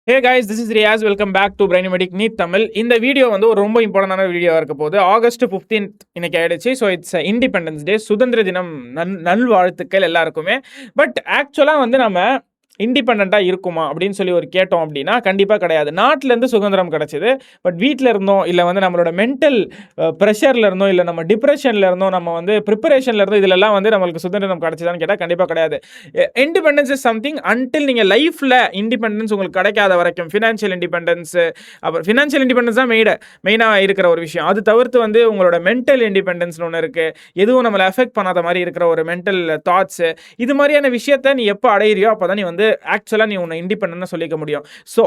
Hey guys, this is Riyas. Welcome back to Brainymedic NEET Tamil. இந்த video வந்து ஒரு ரொம்ப இம்பார்ட்டன்டான வீடியோவாக இருக்க போகுது. ஆகஸ்ட் 15 இன்னைக்கு ஆயிடுச்சு. ஸோ இட்ஸ் இண்டிபெண்டன்ஸ் டே, சுதந்திர தினம். நல்வாழ்த்துக்கள் எல்லாருக்குமே. பட் ஆக்சுவலாக வந்து நம்ம இண்டிபெண்ட்டாக இருக்குமா அப்படின்னு சொல்லி ஒரு கேட்டோம் அப்படின்னா கண்டிப்பாக கிடையாது. நாட்டிலேருந்து சுதந்திரம் கிடச்சிது. பட் வீட்டில் இருந்தோம், இல்லை வந்து நம்மளோட மென்டல் ப்ரெஷரில் இருந்தோம், இல்லை நம்ம டிப்ரெஷனில் இருந்தோம், நம்ம வந்து ப்ரிப்பரேஷனில் இருந்தோம், இதிலெல்லாம் வந்து நம்மளுக்கு சுதந்திரம் கிடச்சிதான்னு கேட்டால் கண்டிப்பாக கிடையாது. இண்டிபெண்டன்ஸ் இஸ் சம்திங் அன்டில் நீங்கள் லைஃப்பில் இண்டிபெண்டன்ஸ் உங்களுக்கு கிடைக்காத வரைக்கும். ஃபினான்ஷியல் இண்டிபெண்டன்ஸ், அப்புறம் ஃபினான்ஷியல் இண்டிபெண்டன்ஸ் தான் மெயினாக இருக்கிற ஒரு விஷயம். அது தவிர்த்து வந்து உங்களோட மென்டல் இண்டிபெண்டன்ஸ்னு ஒன்று இருக்குது. எதுவும் நம்மளை அஃபெக்ட் பண்ணாத மாதிரி இருக்கிற ஒரு மென்டல் தாட்ஸு, இது மாதிரியான விஷயத்தை நீ எப்போ அடையிறியோ அப்போ தான் நீ வந்து ஆக்சுவலாக நீ உன்னை இண்டிபெண்டன்ட் சொல்லிக்க முடியும். ஸோ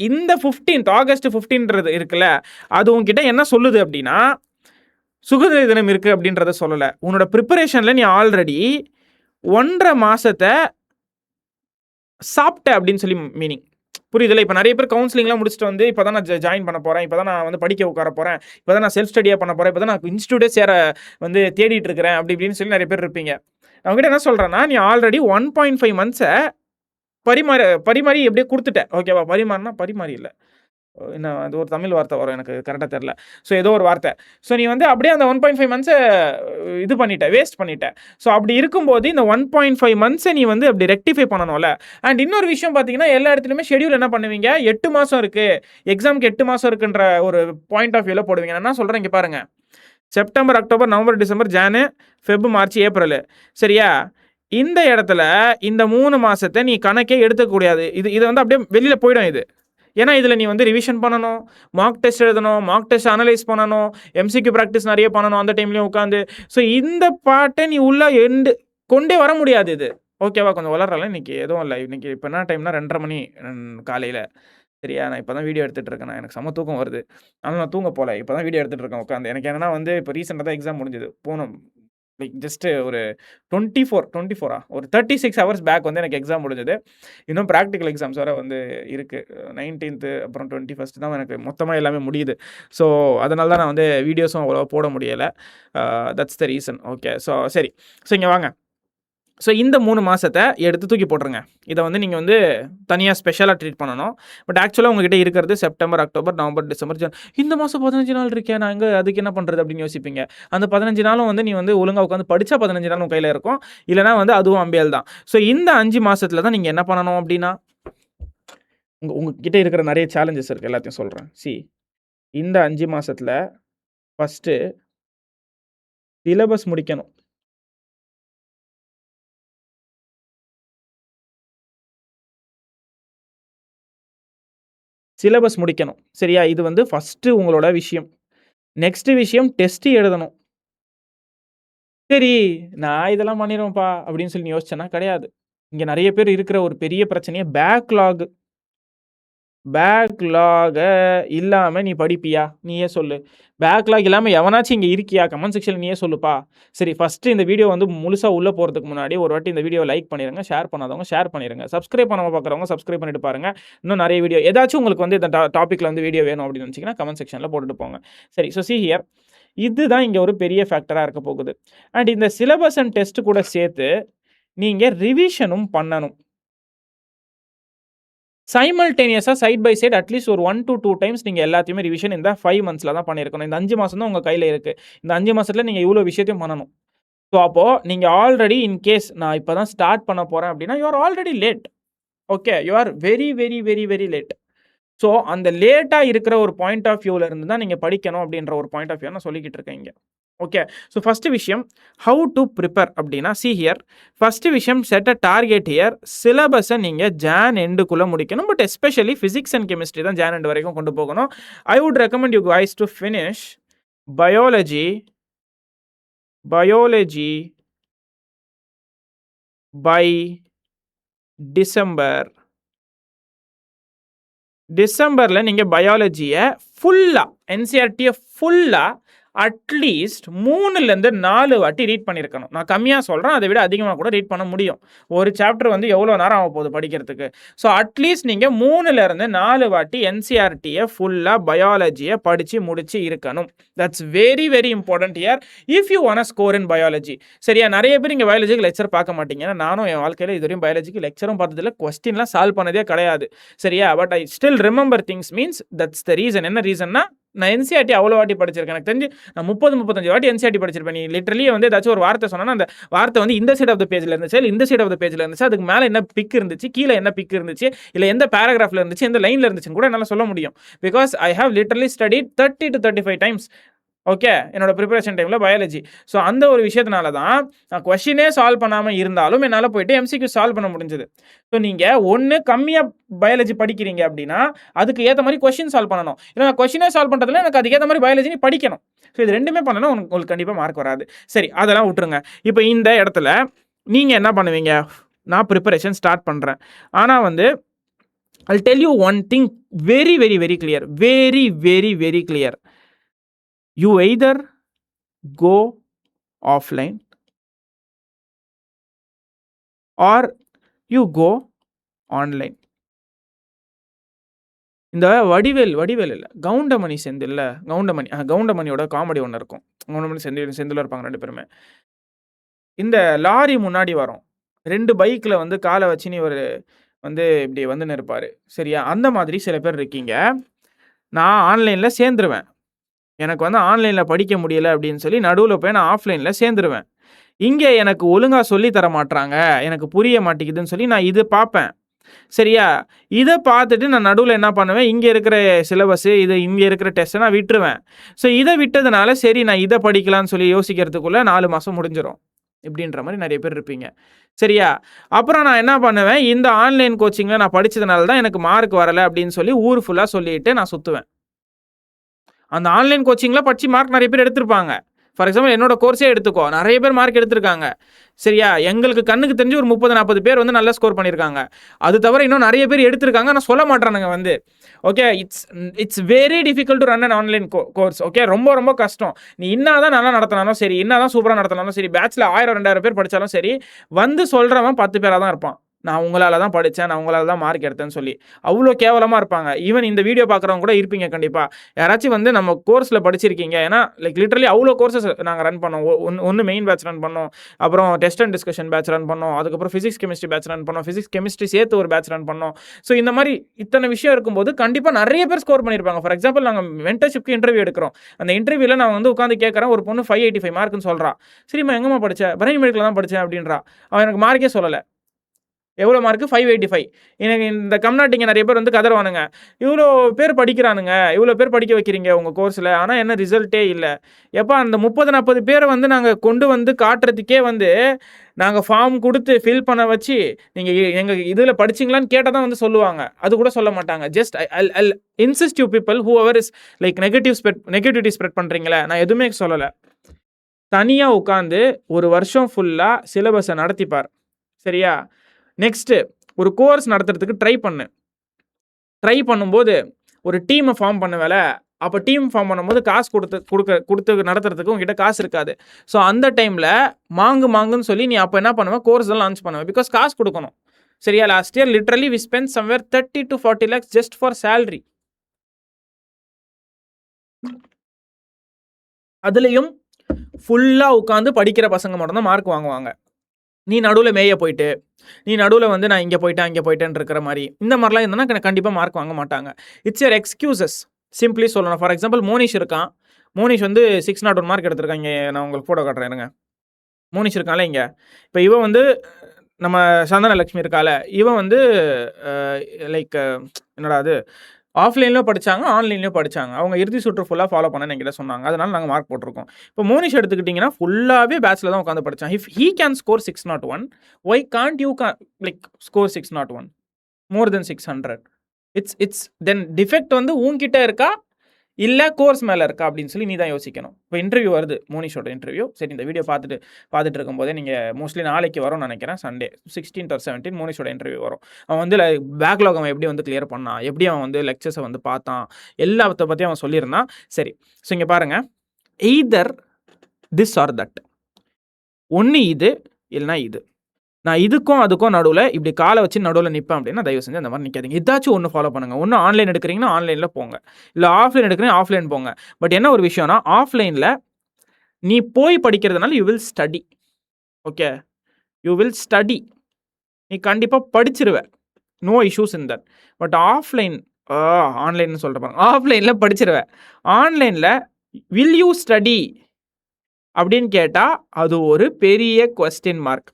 இந்த 15th ஆகஸ்ட் 15ன்றது இருக்குல்ல, அது உங்ககிட்ட என்ன சொல்லுது அப்படின்னா சுதந்திர தினம் இருக்குது அப்படின்றத சொல்லலை. உன்னோட ப்ரிப்பரேஷனில் நீ ஆல்ரெடி 1.5 மாதத்தை சாப்பிட்ட அப்படின்னு சொல்லி மீனிங் புரியுதுல்ல. இப்போ நிறைய பேர் கவுன்சிலிங்லாம் முடிச்சுட்டு வந்து இப்போ தான் நான் ஜாயின் பண்ண போகிறேன், இப்போ தான் நான் வந்து படிக்க உட்கார போகிறேன், இப்போ தான் நான் செல்ஃப் ஸ்டடியாக பண்ண போகிறேன், இப்போ தான் நான் இன்ஸ்டியூட்டே சேர வந்து தேடிட்டு இருக்கிறேன் அப்படி இப்படின்னு சொல்லி நிறைய பேர் இருப்பீங்க. அவங்ககிட்ட என்ன சொல்கிறேன்னா, நீ ஆல்ரெடி 1.5 மந்த்ஸை பரிமாறி எப்படியே கொடுத்துட்டேன். ஓகேவா? பரிமாறி இல்லை, என்ன அது ஒரு தமிழ் வார்த்தை வரும், எனக்கு கரெக்டாக தெரில. ஸோ ஏதோ ஒரு வார்த்தை. ஸோ நீ வந்து அப்படியே அந்த 1.5 மந்த்ஸை இது பண்ணிட்ட, வேஸ்ட் பண்ணிட்ட. ஸோ அப்படி இருக்கும்போது இந்த 1.5 மந்த்ஸை நீ வந்து அப்படி ரெக்டிஃபை பண்ணணும்ல. அண்ட் இன்னொரு விஷயம் பார்த்தீங்கன்னா, எல்லா இடத்துலையுமே ஷெடியூல் என்ன பண்ணுவீங்க, 8 மாதம் இருக்குது, எக்ஸாமுக்கு 8 மாதம் இருக்குன்ற ஒரு பாயிண்ட் ஆஃப் வியூவில் போடுவீங்க. நான் என்ன சொல்கிறேன் இங்கே பாருங்கள், September, October, November, December, Jan, Feb, March, April. சரியா? இந்த இடத்துல இந்த 3 மாதத்தை நீ கணக்கே எடுத்துக்கூடாது. இது வந்து அப்படியே வெளியில் போயிடும் இது. ஏன்னா இதில் நீ வந்து ரிவிஷன் பண்ணணும், மார்க் டெஸ்ட் எழுதணும், மார்க் டெஸ்ட் அனலைஸ் பண்ணணும், எம்சிக்யூ ப்ராக்டிஸ் நிறைய பண்ணணும் அந்த டைம்லேயும் உட்காந்து. ஸோ இந்த பாட்டை நீ உள்ளே கொண்டே வர முடியாது இது. ஓகேவா? கொஞ்சம் வளரல இன்னைக்கு, எதுவும் இல்லை. இன்னைக்கு இப்போ என்ன டைம்னா 2:30 மணி காலையில். சரியா? நான் இப்போ தான் வீடியோ எடுத்துகிட்டு இருக்கேன். எனக்கு செம்ம தூக்கம் வருது, ஆனால் நான் தூங்க போகல. இப்போ தான் வீடியோ எடுத்துகிட்டு இருக்கேன் உட்காந்து. எனக்கு என்னன்னா வந்து இப்போ ரீசெண்டாக தான் எக்ஸாம் முடிஞ்சது. போகணும் லைக் ஜஸ்ட்டு ஒரு 24 ஒரு 36 ஹவர்ஸ் பேக் வந்து எனக்கு எக்ஸாம் முடிஞ்சது. இன்னும் ப்ராக்டிக்கல் எக்ஸாம்ஸ் வேறு வந்து இருக்குது. 19th அப்புறம் 21st தான் எனக்கு மொத்தமாக எல்லாமே முடியுது. ஸோ அதனால தான் நான் வந்து வீடியோஸும் அவ்வளோவா போட முடியலை. That's the reason. Okay. So சரி. ஸோ இங்கே வாங்க. ஸோ இந்த 3 மாதத்தை எடுத்து தூக்கி போட்டுருங்க. இதை வந்து நீங்கள் வந்து தனியாக ஸ்பெஷலாக ட்ரீட் பண்ணணும். பட் ஆக்சுவலாக உங்ககிட்ட இருக்கிறது September, October, November, December, John. இந்த மாதம் 15 நாள் இருக்கேன், நான் எங்கே அதுக்கு என்ன பண்ணுறது அப்படின்னு யோசிப்பீங்க. அந்த 15 நாளும் வந்து நீ வந்து ஒழுங்காக உட்காந்து படித்தா 15 நாள் உங்கள் கையில் இருக்கும், இல்லைனா வந்து அதுவும் அம்பியல் தான். ஸோ இந்த 5 மாதத்தில் தான் நீங்கள் என்ன பண்ணணும் அப்படின்னா, உங்ககிட்ட இருக்கிற நிறைய சேலஞ்சஸ் இருக்குது, எல்லாத்தையும் சொல்கிறேன். இந்த 5 மாதத்தில் ஃபஸ்ட்டு சிலபஸ் முடிக்கணும். சிலபஸ் முடிக்கணும். சரியா? இது வந்து ஃபஸ்ட்டு உங்களோட விஷயம். நெக்ஸ்ட் விஷயம், டெஸ்ட் எழுதணும். சரி, நான் இதெல்லாம் பண்ணிடுவேன்ப்பா அப்படின்னு சொல்லி யோசிச்சேன்னா கிடையாது. இங்கே நிறைய பேர் இருக்கிற ஒரு பெரிய பிரச்சனையே பேக்லாக் இல்லாமல் நீ படிப்பியா? நீயே சொல்லு. பேக்லாக் இல்லாமல் எவனாச்சும் இங்கே இருக்கியா? கமெண்ட் செக்ஷனில் நீயே சொல்லுப்பா. சரி, ஃபஸ்ட்டு இந்த வீடியோ வந்து முழுசாக உள்ளே போகிறதுக்கு முன்னாடி ஒரு வாட்டி இந்த வீடியோவை லைக் பண்ணிடுங்க, ஷேர் பண்ணாதவங்க ஷேர் பண்ணிடுங்க, சப்ஸ்கிரைப் பண்ணாமல் பார்க்குறவங்க சப்ஸ்கிரைப் பண்ணிட்டு பாருங்கள். இன்னும் நிறைய வீடியோ ஏதாச்சும் உங்களுக்கு வந்து இந்த டாப்பிக்கில் வந்து வீடியோ வேணும் அப்படின்னு நினச்சிங்கன்னா கமெண்ட் செக்ஷனில் போட்டுட்டு போங்க. சரி, ஸோ ஹியர் இதுதான் இங்கே ஒரு பெரிய ஃபேக்டராக இருக்க போகுது. அண்ட் இந்த சிலபஸ் அண்ட் டெஸ்ட் கூட சேர்த்து நீங்கள் ரிவிஷனும் பண்ணணும். சைமல்டேனியஸாக சைட் பை சைட் அட்லீஸ்ட் ஒரு 1 to 2 டைம்ஸ் நீங்கள் எல்லாத்தையுமே ரிவிஷன் இந்த 5 மந்த்ஸில் தான் பண்ணியிருக்கணும். இந்த 5 மாதம் தான் உங்கள் கையில் இருக்குது. இந்த 5 மாதத்தில் நீங்கள் இவ்வளோ விஷயத்தையும் பண்ணணும். ஸோ அப்போது நீங்கள் ஆல்ரெடி இன்கேஸ் நான் இப்போ தான் ஸ்டார்ட் பண்ண போகிறேன் அப்படின்னா you are already late. Okay, you are very very very very late. So அந்த லேட்டாக இருக்கிற ஒரு பாயிண்ட் ஆஃப் வியூவில் இருந்து தான் நீங்கள் படிக்கணும் அப்படின்ற ஒரு பாயிண்ட் ஆஃப் வியூ நான் சொல்லிக்கிட்டு இருக்கேன் இங்கே. ஓகே. ஸோ ஃபஸ்ட்டு விஷயம், ஹவு டு ப்ரிப்பேர் அப்படின்னா ஹியர் ஃபஸ்ட்டு விஷயம், செட் அ டார்கெட் ஹியர். சிலபஸை நீங்கள் ஜான் எண்டுக்குள்ளே முடிக்கணும். But especially physics and chemistry தான் ஜான் எண்டு வரைக்கும் கொண்டு போகணும். I would recommend you guys to finish biology by டிசம்பரில் நீங்கள் பயாலஜியை ஃபுல்லாக என்சிஆர்டியை ஃபுல்லாக அட்லீஸ்ட் 3லேருந்து 4 வாட்டி ரீட் பண்ணியிருக்கணும். நான் கம்மியாக சொல்கிறேன், அதை விட அதிகமாக கூட ரீட் பண்ண முடியும். ஒரு சாப்டர் வந்து எவ்வளோ நேரம் ஆக போகுது படிக்கிறதுக்கு. ஸோ அட்லீஸ்ட் நீங்கள் 3லேருந்து 4 வாட்டி என்சிஆர்டியை ஃபுல்லாக பயாலஜியை படித்து முடிச்சு இருக்கணும். That's very very important here if you want score in biology. சரியா? நிறைய பேர் இங்கே பயாலஜிக்கு லெக்சர் பார்க்க மாட்டீங்க. ஏன்னா நானும் என் வாழ்க்கையில் இதுவரையும் பயாலஜிக்கு லெக்சரும் பார்த்ததில்ல, கொஸ்டின்லாம் சால்வ் பண்ணதே கிடையாது. சரியா? But I still remember things means that's the reason. என்ன ரீசன்னா, நான் என்சிஆர்டி அவ்வளோ வாட்டி படிச்சிருக்கேன். எனக்கு தெரிஞ்சு நான் 30-35 வாட்டி என்சிஆர்டி படிச்சிருப்பேன். நீ லிட்டரலி வந்து ஏதாச்சும் ஒரு வார்த்தை சொன்னா அந்த வார்த்தை வந்து இந்த சைட் ஆஃப் த பேஜில் இருந்துச்சு, இல்லை இந்த சைட் ஆஃப் த பேஜில் இருந்துச்சு, அதுக்கு மேலே என்ன பிக் இருந்துச்சு, கீழே என்ன பிக் இருந்துச்சு, இல்லை எந்த பேராகிராஃபில் இருந்துச்சு, எந்த லைனில் இருந்துச்சுன்னு கூட என்னால் சொல்ல முடியும். Because I have literally studied 30 to 35 times. Okay, என்னோட ப்ரிப்பரேஷன் டைமில் பயாலஜி. ஸோ அந்த ஒரு விஷயத்தினால தான் நான் கொஷினே சால்வ் பண்ணாமல் இருந்தாலும் என்னால் போயிட்டு எம்சிக்யூ சால்வ் பண்ண முடிஞ்சது. ஸோ நீங்கள் ஒன்று கம்மியாக பயாலஜி படிக்கிறீங்க அப்படின்னா அதுக்கு ஏற்ற மாதிரி கொஷின் சால்வ் பண்ணணும். இல்லை நான் கொஷினே சால்வ் பண்ணுறதுல எனக்கு அதுக்கேற்ற மாதிரி பயாலஜி நீ படிக்கணும். ஸோ இது ரெண்டுமே பண்ணணும், உங்களுக்கு கண்டிப்பாக மார்க் வராது. சரி, அதெல்லாம் விட்டுருங்க. இப்போ இந்த இடத்துல நீங்கள் என்ன பண்ணுவீங்க? நான் ப்ரிப்பரேஷன் ஸ்டார்ட் பண்ணுறேன். ஆனால் வந்து I'll tell you one thing very very very clear, very very very clear. You either go offline or you go online. இந்த வடிவேல் இல்லை, கவுண்டமணி செந்தில்ல, கவுண்டமணியோட காமெடி ஒன்று இருக்கும். கவுண்டமணி செந்தில் இருப்பாங்க 2 பேருமே. இந்த லாரி முன்னாடி வரும், 2 பைக்கில் வந்து காலை வச்சுன்னு இவர் வந்து இப்படி வந்துன்னு இருப்பார். சரியா? அந்த மாதிரி சில பேர் இருக்கீங்க. நான் ஆன்லைனில் சேர்ந்துருவேன். எனக்கு வந்து ஆன்லைனில் படிக்க முடியலை அப்படின்னு சொல்லி நடுவில் போய் நான் ஆஃப்லைனில் சேர்ந்துருவேன். இங்கே எனக்கு ஒழுங்காக சொல்லி தர மாட்றாங்க, எனக்கு புரிய மாட்டேங்குதுன்னு சொல்லி நான் இது பார்ப்பேன். சரியா? இதை பார்த்துட்டு நான் நடுவில் என்ன பண்ணுவேன், இங்கே இருக்கிற சிலபஸ்ஸு இங்கே இருக்கிற டெஸ்ட்டை நான் விட்டுருவேன். ஸோ இதை விட்டதுனால சரி நான் இதை படிக்கலான்னு சொல்லி யோசிக்கிறதுக்குள்ளே 4 மாதம் முடிஞ்சிடும். இப்படின்ற மாதிரி நிறைய பேர் இருப்பீங்க. சரியா? அப்புறம் நான் என்ன பண்ணுவேன், இந்த ஆன்லைன் கோச்சிங்கில் நான் படித்ததுனால தான் எனக்கு மார்க் வரலை அப்படின்னு சொல்லி ஊர் ஃபுல்லாக சொல்லிட்டு நான் சுற்றுவேன். அந்த ஆன்லைன் கோச்சிங்கில் படித்து மார்க் நிறைய பேர் எடுத்திருப்பாங்க. ஃபார் எக்ஸாம்பிள் என்னோட கோர்ஸே எடுத்துக்கோ, நிறைய பேர் மார்க் எடுத்திருக்காங்க. சரியா? எங்களுக்கு கண்ணுக்கு தெரிஞ்சு ஒரு 30-40 பேர் வந்து நல்லா ஸ்கோர் பண்ணியிருக்காங்க. அது தவிர இன்னும் நிறைய பேர் எடுத்திருக்காங்க, ஆனால் சொல்ல மாட்டானுங்க வந்து. Okay, it's very difficult to run an online course. Okay, ரொம்ப ரொம்ப கஷ்டம். நீ தான் நல்லா நடத்தினாலும் சரி, தான் சூப்பராக நடத்தினாலும் சரி, பேட்சில் 1000-2000 பேர் படித்தாலும் சரி, வந்து சொல்கிறவன் 10 பேராக தான் இருப்பான். நான் உங்களால் தான் படித்தேன், நான் உங்களால் தான் மார்க் எடுத்தேன்னு சொல்லி அவ்வளோ கேவலமாக இருப்பாங்க. ஈவன் இந்த வீடியோ பார்க்குறவங்க கூட இருப்பீங்க கண்டிப்பாக. யாராச்சும் வந்து நம்ம கோர்ஸில் படிச்சிருக்கீங்க, ஏன்னா லைக் லிட்டரலி அவ்வளோ கோர்சஸ் நாங்கள் ரன் பண்ணோம். ஒன்று மெயின் பேட்ச் ரன் பண்ணோம், அப்புறம் test and discussion batch run பண்ணோம், அதுக்கப்புறம் ஃபிசிக்ஸ் கெமிஸ்ட்ரி பேட்ச் ரன் பண்ணோம், ஃபிசிக்ஸ் கெமிஸ்ட்ரி சேர்த்து ஒரு பேட்ச் ரன் பண்ணோம். ஸோ இந்த மாதிரி இத்தனை விஷயம் இருக்கும்போது கண்டிப்பாக நிறைய பேர் ஸ்கோர் பண்ணியிருப்பாங்க. ஃபார் எக்ஸாம்பிள் நாங்கள் மென்டர்ஷிப்க்கு இன்டர்வியூ எடுக்கிறோம். அந்த இன்டர்வியூவில் நான் வந்து உட்காந்து கேட்குறேன், ஒரு பொண்ணு 585 மார்க்குன்னு சொல்கிறா. சரிம்மா எங்கம்மா படித்தேன்? பிரைன் மெடிக்கல் தான் படித்தேன் அப்படின்றா. அவன் எனக்கு மார்க்கே சொல்லலை. எவ்வளோ மார்க்கு? 585. எனக்கு இந்த கம்நாட்டிங்க நிறைய பேர் வந்து கதறுவானுங்க, இவ்வளோ பேர் படிக்கிறானுங்க, இவ்வளோ பேர் படிக்க வைக்கிறீங்க உங்கள் கோர்ஸில், ஆனால் என்ன ரிசல்ட்டே இல்லை. எப்போ அந்த 30-40 பேரை வந்து நாங்கள் கொண்டு வந்து காட்டுறதுக்கே வந்து நாங்கள் ஃபார்ம் கொடுத்து ஃபில் பண்ண வச்சு நீங்கள் எங்கள் இதில் படிச்சிங்களான்னு கேட்டால் தான் வந்து சொல்லுவாங்க. அது கூட சொல்ல மாட்டாங்க. Just I insist you people whoever is like negativity spread பண்ணுறீங்களே, நான் எதுவுமே சொல்லலை. தனியாக உட்காந்து ஒரு வருஷம் ஃபுல்லாக சிலபஸை நடத்திப்பார். சரியா? நெக்ஸ்ட்டு ஒரு கோர்ஸ் நடத்துறதுக்கு ட்ரை பண்ணும்போது ஒரு டீமை ஃபார்ம் பண்ணுவேல, அப்போ டீம் ஃபார்ம் பண்ணும்போது காசு கொடுத்து நடத்துறதுக்கு உங்ககிட்ட காசு இருக்காது. ஸோ அந்த டைமில் மாங்குன்னு சொல்லி நீ அப்போ என்ன பண்ணுவேன், கோர்ஸ் தான் லான்ச் பண்ணுவேன். பிகாஸ் காசு கொடுக்கணும். சரியா? Last year literally we spend somewhere 30 to 40 lakhs just for salary. அதுலேயும் ஃபுல்லாக உட்காந்து படிக்கிற பசங்க மட்டும்தான் மார்க் வாங்குவாங்க. நீ நடுவில் மேய போயிட்டு, நீ நடுவில் வந்து நான் இங்கே போயிட்டேன் அங்கே போயிட்டேன்னு இருக்கிற மாதிரி இந்த மாதிரிலாம் இருந்தோன்னா கண்டிப்பாக மார்க் வாங்க மாட்டாங்க. It's your excuses. சிம்பிளி சொல்லணும். ஃபார் எக்ஸாம்பிள் மோனிஷ் இருக்கான். மோனிஷ் வந்து 601 மார்க் எடுத்திருக்கான். இங்கே நான் உங்களுக்கு ஃபோட்டோ காட்டுறேன் இருங்க. மோனிஷ் இருக்கான்ல இங்கே. இப்போ இவன் வந்து நம்ம சந்தனலட்சுமி இருக்கால, இவன் வந்து லைக் என்னடா அது ஆஃப்லைன்லையும் படித்தாங்க, ஆன்லைன்லையும் படித்தாங்க. அவங்க இறுதி சுற்று ஃபுல்லாக ஃபாலோ பண்ண என்கிட்ட சொன்னாங்க. அதனால் நாங்கள் மார்க் போட்டிருக்கோம். இப்போ மோனிஷ் எடுத்துக்கிட்டிங்கன்னா ஃபுல்லாகவே பேட்சில் தான் உட்காந்து படித்தான். If he can score 601, why can't you like score 601 more then 600? It's then defect வந்து உன்கிட்ட இருக்கா இல்லை கோர்ஸ் மேலே இருக்கா அப்படின்னு சொல்லி நீ தான் யோசிக்கணும். இப்போ இன்டர்வியூ வருது, மோனிஷோட இன்டர்வியூ. சரி, இந்த வீடியோ பார்த்துட்டு இருக்கும்போதே நீங்கள் மோஸ்ட்லி நாளைக்கு வரும்னு நினைக்கிறேன், Sunday 16th or 17th மோனிஷோட interview வரும். அவன் வந்து பேக்லாக் அவன் எப்படி வந்து கிளியர் பண்ணான், எப்படி அவன் வந்து லெக்சர்ஸை வந்து பார்த்தான், எல்லாத்த பற்றி அவன் சொல்லியிருந்தான். சரி, ஸோ இங்கே பாருங்கள், எய்தர் திஸ் ஆர் தட். ஒன்று இது இல்லைனா இது. நான் இதுக்கும் அதுக்கும் நடுவில் இப்படி காலை வச்சு நடுவில் நிற்பேன் அப்படின்னா தயவு செஞ்சு அந்த மாதிரி நிற்காதீங்க. ஏதாச்சும் ஒன்று ஃபாலோ பண்ணுங்கள். ஒன்று ஆன்லைன் எடுக்கிறீங்கன்னா ஆன்லைனில் போங்க, இல்லை ஆஃப்லைன் எடுக்கிறீங்கன்னா ஆஃப்லைன் போங்க. பட் என்ன ஒரு விஷயம்னா, ஆஃப்லைனில் நீ போய் படிக்கிறதுனால you will study. Okay, you will study. நீ கண்டிப்பாக படிச்சிருவ, no issues in that. But online சொல்கிற பாருங்க, ஆஃப்லைனில் படிச்சிருவேன். ஆன்லைனில் வில் யூ ஸ்டடி அப்படின்னு கேட்டால் அது ஒரு பெரிய கொஸ்டின் மார்க்.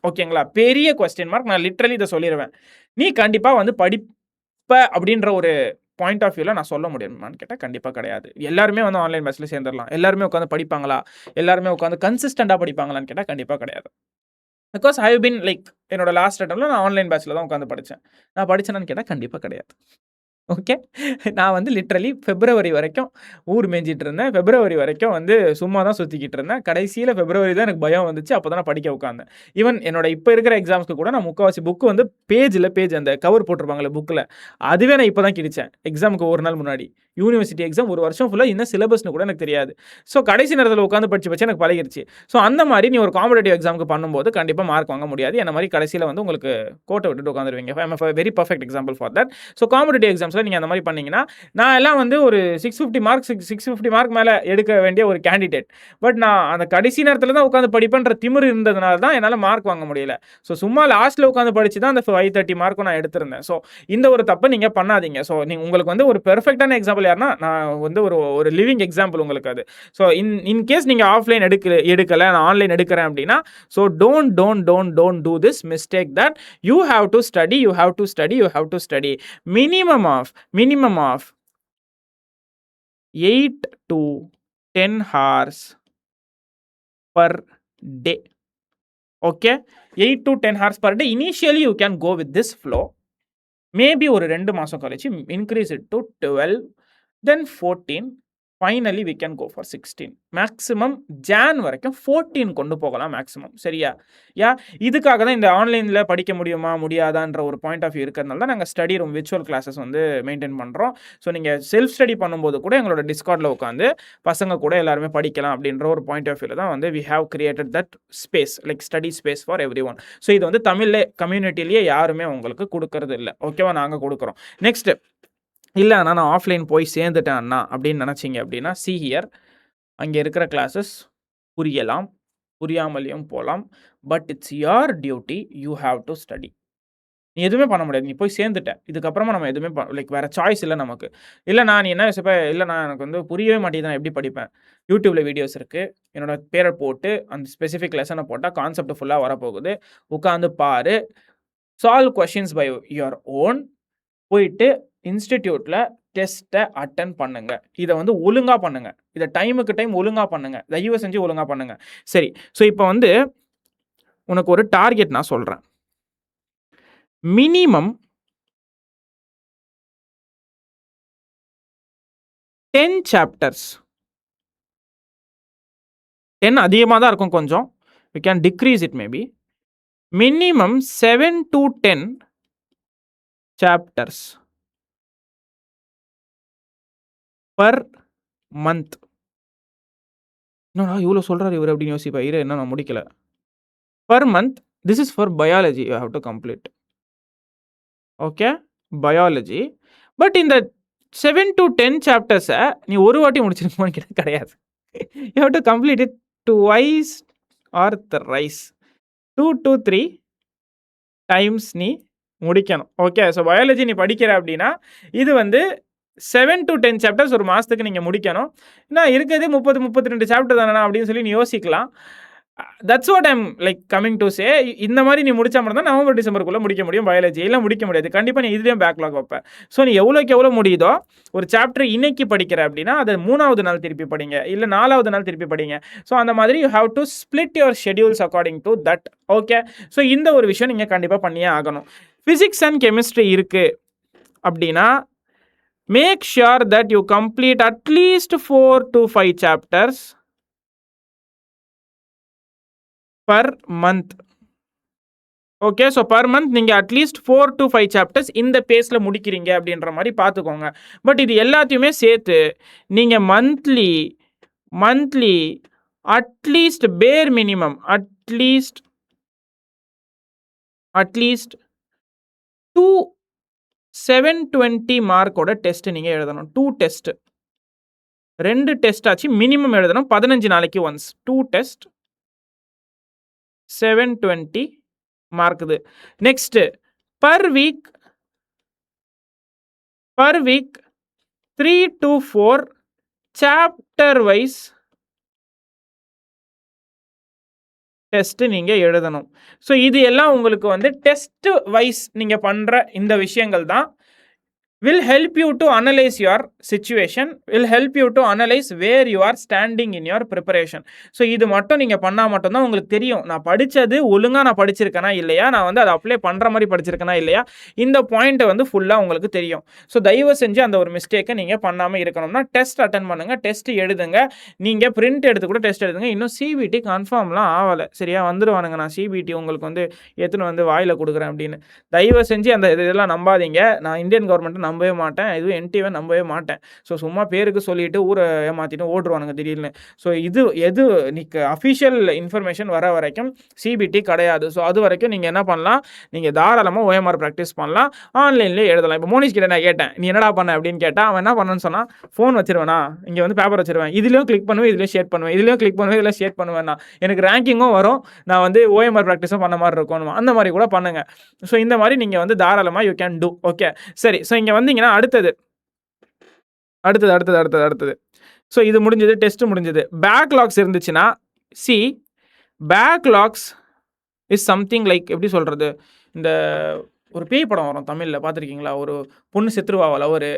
ஓகேங்களா, பெரிய கொஸ்டின் மார்க். நான் லிட்ரலி இதை சொல்லிடுவேன். நீ கண்டிப்பாக வந்து படிப்ப அப்படின்ற ஒரு பாயிண்ட் ஆஃப் வியூவில் நான் சொல்ல முடியுமான்னு கேட்டால் கண்டிப்பாக கிடையாது. எல்லாருமே வந்து ஆன்லைன் பேஸில் சேர்ந்துடலாம். எல்லாருமே உட்காந்து படிப்பாங்களா, எல்லாருமே உட்காந்து கன்சிஸ்டண்ட்டாக படிப்பாங்களான்னு கேட்டால் கண்டிப்பாக கிடையாது. Because I have been like என்னோட லாஸ்ட் அட்டம்ல நான் ஆன்லைன் பேஸில் தான் உட்காந்து படித்தேன். நான் படித்தேனான்னு கேட்டால் கண்டிப்பாக கிடையாது. ஓகே, நான் வந்து லிட்ரலி ஃபெப்ரவரி வரைக்கும் ஊர் மேய்ஞ்சிட்டு இருந்தேன். ஃபெப்ரவரி வரைக்கும் வந்து சும்மா தான் சுற்றிக்கிட்டு இருந்தேன். கடைசியில் ஃபெப்ரவரி தான் எனக்கு பயம் வந்துச்சு. அப்போ தான் நான் படிக்க உட்காந்தேன். ஈவன் என்னோட இப்போ இருக்கிற எக்ஸாம்ஸ்க்கு கூட நான் முக்கால்வாசி புக்கு வந்து பேஜ் அந்த கவர் போட்டிருப்பாங்களே புக்கில், அதுவே நான் இப்போ தான் கிழிச்சேன் எக்ஸாமுக்கு ஒரு நாள் முன்னாடி. யூனிவர்சிட்டி எக்ஸாம் ஒரு வருஷம் ஃபுல்லாக என்ன சிலபஸ்னு கூட எனக்கு தெரியாது. ஸோ கடைசி நேரத்தில் உட்காந்து படிச்சு எனக்கு பழகிருச்சு. ஸோ அந்த மாதிரி நீ ஒரு காம்படேட்டிவ் எக்ஸாமுக்கு பண்ணும்போது கண்டிப்பாக மார்க் வாங்க முடியாது. என்ன மாதிரி கடைசியில் வந்து உங்களுக்கு கோட்டை விட்டுட்டு உட்காந்துருவீங்க. I am very perfect example for that. So competitive எக்ஸாம்ஸில் நீங்கள் அந்த மாதிரி பண்ணீங்கன்னா, நான் எல்லாம் வந்து ஒரு 650 மார்க் மேலே எடுக்க வேண்டிய ஒரு கேண்டிடேட். பட் நான் அந்த கடைசி நேரத்தில் தான் உட்காந்து படிப்பேன்ற திமிர் இருந்ததுனால தான் என்னால் மார்க் வாங்க முடியல. ஸோ சும்மா லாஸ்ட்டில் உட்காந்து படிச்சு தான் அந்த 530 மார்க்கும் நான் எடுத்திருந்தேன். ஸோ இந்த ஒரு தப்பை நீங்கள் பண்ணாதீங்க. ஸோ உங்களுக்கு வந்து ஒரு பெர்ஃபெக்டான எக்ஸாம்பிள் யாருன்னா, நான் வந்து ஒரு லிவிங் எக்ஸாம்பிள் உங்களுக்கு அது. ஸோ இன்கேஸ் நீங்கள் ஆஃப்லைன் எடுக்கலை, நான் ஆன்லைன் எடுக்கிறேன் அப்படின்னா, so don't do this mistake that you have to study, you have to study minimum of 8 to 10 hours per day. Okay, 8 to 10 hours per day. Initially you can go with this flow. Maybe ஒரு 2 மாசம் கழிச்சு increase it to 12, then 14. Finally we can go for 16. Maximum John வரைக்கும் 14 கொண்டு போகலாம் maximum. சரியா? இதுக்காக தான் இந்த ஆன்லைனில் படிக்க முடியுமா முடியாதான்ற ஒரு பாயிண்ட் ஆஃப் வியூ இருக்கிறதுனால தான் நாங்கள் ஸ்டடி ரூம் விர்ச்சுவல் கிளாஸஸ் வந்து மெயின்டைன் பண்ணுறோம். ஸோ நீங்கள் செல்ஃப் ஸ்டடி பண்ணும்போது கூட எங்களோட டிஸ்கார்டில் உட்காந்து பசங்க கூட எல்லாருமே படிக்கலாம் அப்படின்ற ஒரு பாயிண்ட் ஆஃப் வியூவில் தான் வந்து we have created that space, like study space for everyone. So இது வந்து தமிழ்ல கம்யூனிட்டிலேயே யாருமே உங்களுக்கு கொடுக்கறது இல்லை. ஓகேவா, நாங்கள் கொடுக்குறோம். நெக்ஸ்ட், இல்லை நான் ஆஃப்லைன் போய் சேர்ந்துட்டேன் அண்ணா அப்படின்னு நினச்சிங்க அப்படின்னா, see here, அங்கே இருக்கிற கிளாஸஸ் புரியலாம், புரியாமலையும் போகலாம். But it's your duty, you have to study. நீ எதுவுமே பண்ண முடியாது. நீ போய் சேர்ந்துட்டேன், இதுக்கப்புறமா நம்ம எதுவுமே லைக் வேறு சாய்ஸ் இல்லை நமக்கு. இல்லை நீ என்ன யோசிப்ப, இல்லை எனக்கு வந்து புரியவே மாட்டேங்குது, நான் எப்படி படிப்பேன்? யூடியூப்பில் வீடியோஸ் இருக்குது, என்னோட பேரை போட்டு அந்த ஸ்பெசிஃபிக் லெசனை போட்டால் கான்செப்ட் ஃபுல்லாக வரப்போகுது. உட்காந்து பாரு, solve questions by your own. போயிட்டு இன்ஸ்டிடியூட்டில் டெஸ்ட்டை அட்டன் பண்ணுங்க. இதை வந்து ஒழுங்காக பண்ணுங்க. இதை டைமுக்கு டைம் ஒழுங்காக பண்ணுங்க. தயவு செஞ்சு ஒழுங்காக பண்ணுங்க. சரி, ஸோ இப்போ வந்து உனக்கு ஒரு டார்கெட் நான் சொல்கிறேன். Minimum 10 chapters. 10 அதிகமாக தான் இருக்கும் கொஞ்சம். we can decrease it maybe. Minimum 7 to 10 chapters per month. என்னடா இவ்வளோ சொல்கிறாரு இவர் அப்படின்னு யோசிப்பா. என்ன நான் முடிக்கல. per month, this is for biology, you have to complete. Okay, biology. But இந்த 7 to 10 சாப்டர்ஸை நீ ஒரு வாட்டி முடிச்சிருக்கோன்னு கேட்டால் கிடையாது. you have to complete it twice or thrice. 2 to 3 times நீ முடிக்கணும். ஓகே, ஸோ பயாலஜி நீ படிக்கிற அப்படின்னா இது வந்து 7 to 10 சாப்டர்ஸ் ஒரு மாதத்துக்கு நீங்கள் முடிக்கணும். நான் இருக்கிறதே 32 சாப்டர் தானே அப்படின்னு சொல்லி நீ யோசிக்கலாம். That's what I'm like coming to say. இந்த மாதிரி நீ முடிச்சா மட்டும் தான் நவம்பர் டிசம்பருக்குள்ளே முடிக்க முடியும். பயாலஜி எல்லாம் முடிக்க முடியாது. கண்டிப்பாக நீ இதுலேயும் பேக்லாக் வைப்பேன். ஸோ நீ எவ்வளோக்கு எவ்வளோ முடியுதோ, ஒரு சாப்டர் இன்னைக்கு படிக்கிற அப்படின்னா அதை 3வது நாள் திருப்பி படிங்க, இல்லை 4வது நாள் திருப்பி படிங்க. ஸோ அந்த மாதிரி you have to split your schedules according to that. Okay, so இந்த ஒரு விஷயம் நீங்கள் கண்டிப்பாக பண்ணியே ஆகணும். ஃபிசிக்ஸ் அண்ட் கெமிஸ்ட்ரி இருக்குது அப்படின்னா make sure that you complete at least 4 to 5 chapters per month. Okay, so per month நீங்கள் அட்லீஸ்ட் 4 to 5 சாப்டர்ஸ் இந்த பேஸில் முடிக்கிறீங்க அப்படின்ற மாதிரி பார்த்துக்கோங்க. பட் இது எல்லாத்தையுமே சேர்த்து நீங்கள் மந்த்லி மந்த்லி அட்லீஸ்ட் பேர் மினிமம் அட்லீஸ்ட் 2 720 மார்க்கோட டெஸ்ட் நீங்க எழுதணும். 2 டெஸ்ட் 2 டெஸ்ட் ஆச்சு மினிமம் எழுதணும். 15 நாளைக்கு ஒன்ஸ் 2 டெஸ்ட் 720 மார்க்குது. Next per week 3 to 4 chapter wise test நீங்க எழுதணும். ஸோ இது எல்லாம் உங்களுக்கு வந்து டெஸ்ட் வைஸ் நீங்க பண்ற இந்த விஷயங்கள் தான் will help you to analyze your situation, will help you to analyze where you are standing in your preparation. So இது மட்டும் நீங்கள் பண்ணால் மட்டும்தான் உங்களுக்கு தெரியும் நான் படித்தது ஒழுங்காக நான் படிச்சிருக்கேனா இல்லையா, நான் வந்து அதை அப்ளை பண்ணுற மாதிரி படிச்சிருக்கேனா இல்லையா, இந்த பாயிண்ட்டை வந்து ஃபுல்லாக உங்களுக்கு தெரியும். ஸோ தயவு செஞ்சு அந்த ஒரு மிஸ்டேக்கை நீங்கள் பண்ணாமல் இருக்கணும்னா டெஸ்ட் அட்டன் பண்ணுங்கள், டெஸ்ட் எழுதுங்க, நீங்கள் பிரிண்ட் எடுத்து கூட டெஸ்ட் எழுதுங்க. இன்னும் சிபிடி கன்ஃபார்ம்லாம் ஆகலை, சரியா வந்துடுவானுங்க, நான் சிபிடி உங்களுக்கு வந்து எடுத்துன்னு வந்து வாயில் கொடுக்குறேன் அப்படின்னு. தயவு செஞ்சு அந்த இதெல்லாம் நம்பாதீங்க. நான் இந்தியன் கவர்மெண்ட்டை நம்பவே மாட்டேன், இதுவும் என்டிவே நம்பவே மாட்டேன். ஸோ சும்மா பேருக்கு சொல்லிட்டு ஊரை ஏமாற்றிட்டு ஓடுருவானுங்க திடீர்னு. ஸோ இது எது நீக்கு அஃபிஷியல் இன்ஃபர்மேஷன் வர வரைக்கும் சிபிடி கிடையாது. ஸோ அது வரைக்கும் நீங்கள் என்ன பண்ணலாம், நீங்கள் தாராளமாக ஓஎம்ஆர் ப்ராக்டிஸ் பண்ணலாம், ஆன்லைன்லேயே எழுதலாம். இப்போ மோனிஷ் கிட்ட நான் கேட்டேன் நீ என்னடா பண்ண அப்படின்னு கேட்டால் அவன் என்ன பண்ணணும்னு சொன்னால் ஃபோன் வச்சிருவேனா, இங்கே வந்து பேப்பர் வச்சிருவேன், இதுலேயும் கிளிக் பண்ணுவேன், இதுலேயும் ஷேர் பண்ணுவேன், இதுலேயும் கிளிக் பண்ணுவேன், இதில் ஷேர் பண்ணுவேன், நான் எனக்கு ரேங்கிங்கும் வரும், நான் வந்து ஓஎம்ஆர் ப்ராக்டிஸும் பண்ண மாதிரி இருக்கும், அந்த மாதிரி கூட பண்ணுங்க. ஸோ இந்த மாதிரி நீங்கள் வந்து தாராளமாக யூ கேன் டூ. ஓகே சரி. ஸோ இங்கே வந்தீங்கன்னா அடுத்தது. ஸோ இது முடிஞ்சது, டெஸ்ட் முடிஞ்சது. பேக்லாக்ஸ் இருந்துச்சுன்னா C backlogs is something like எப்படி சொல்கிறது, இந்த ஒரு பேய் படம் வரும் தமிழில் பார்த்துருக்கீங்களா, ஒரு பொண்ணு செத்துருவாவா லவர்,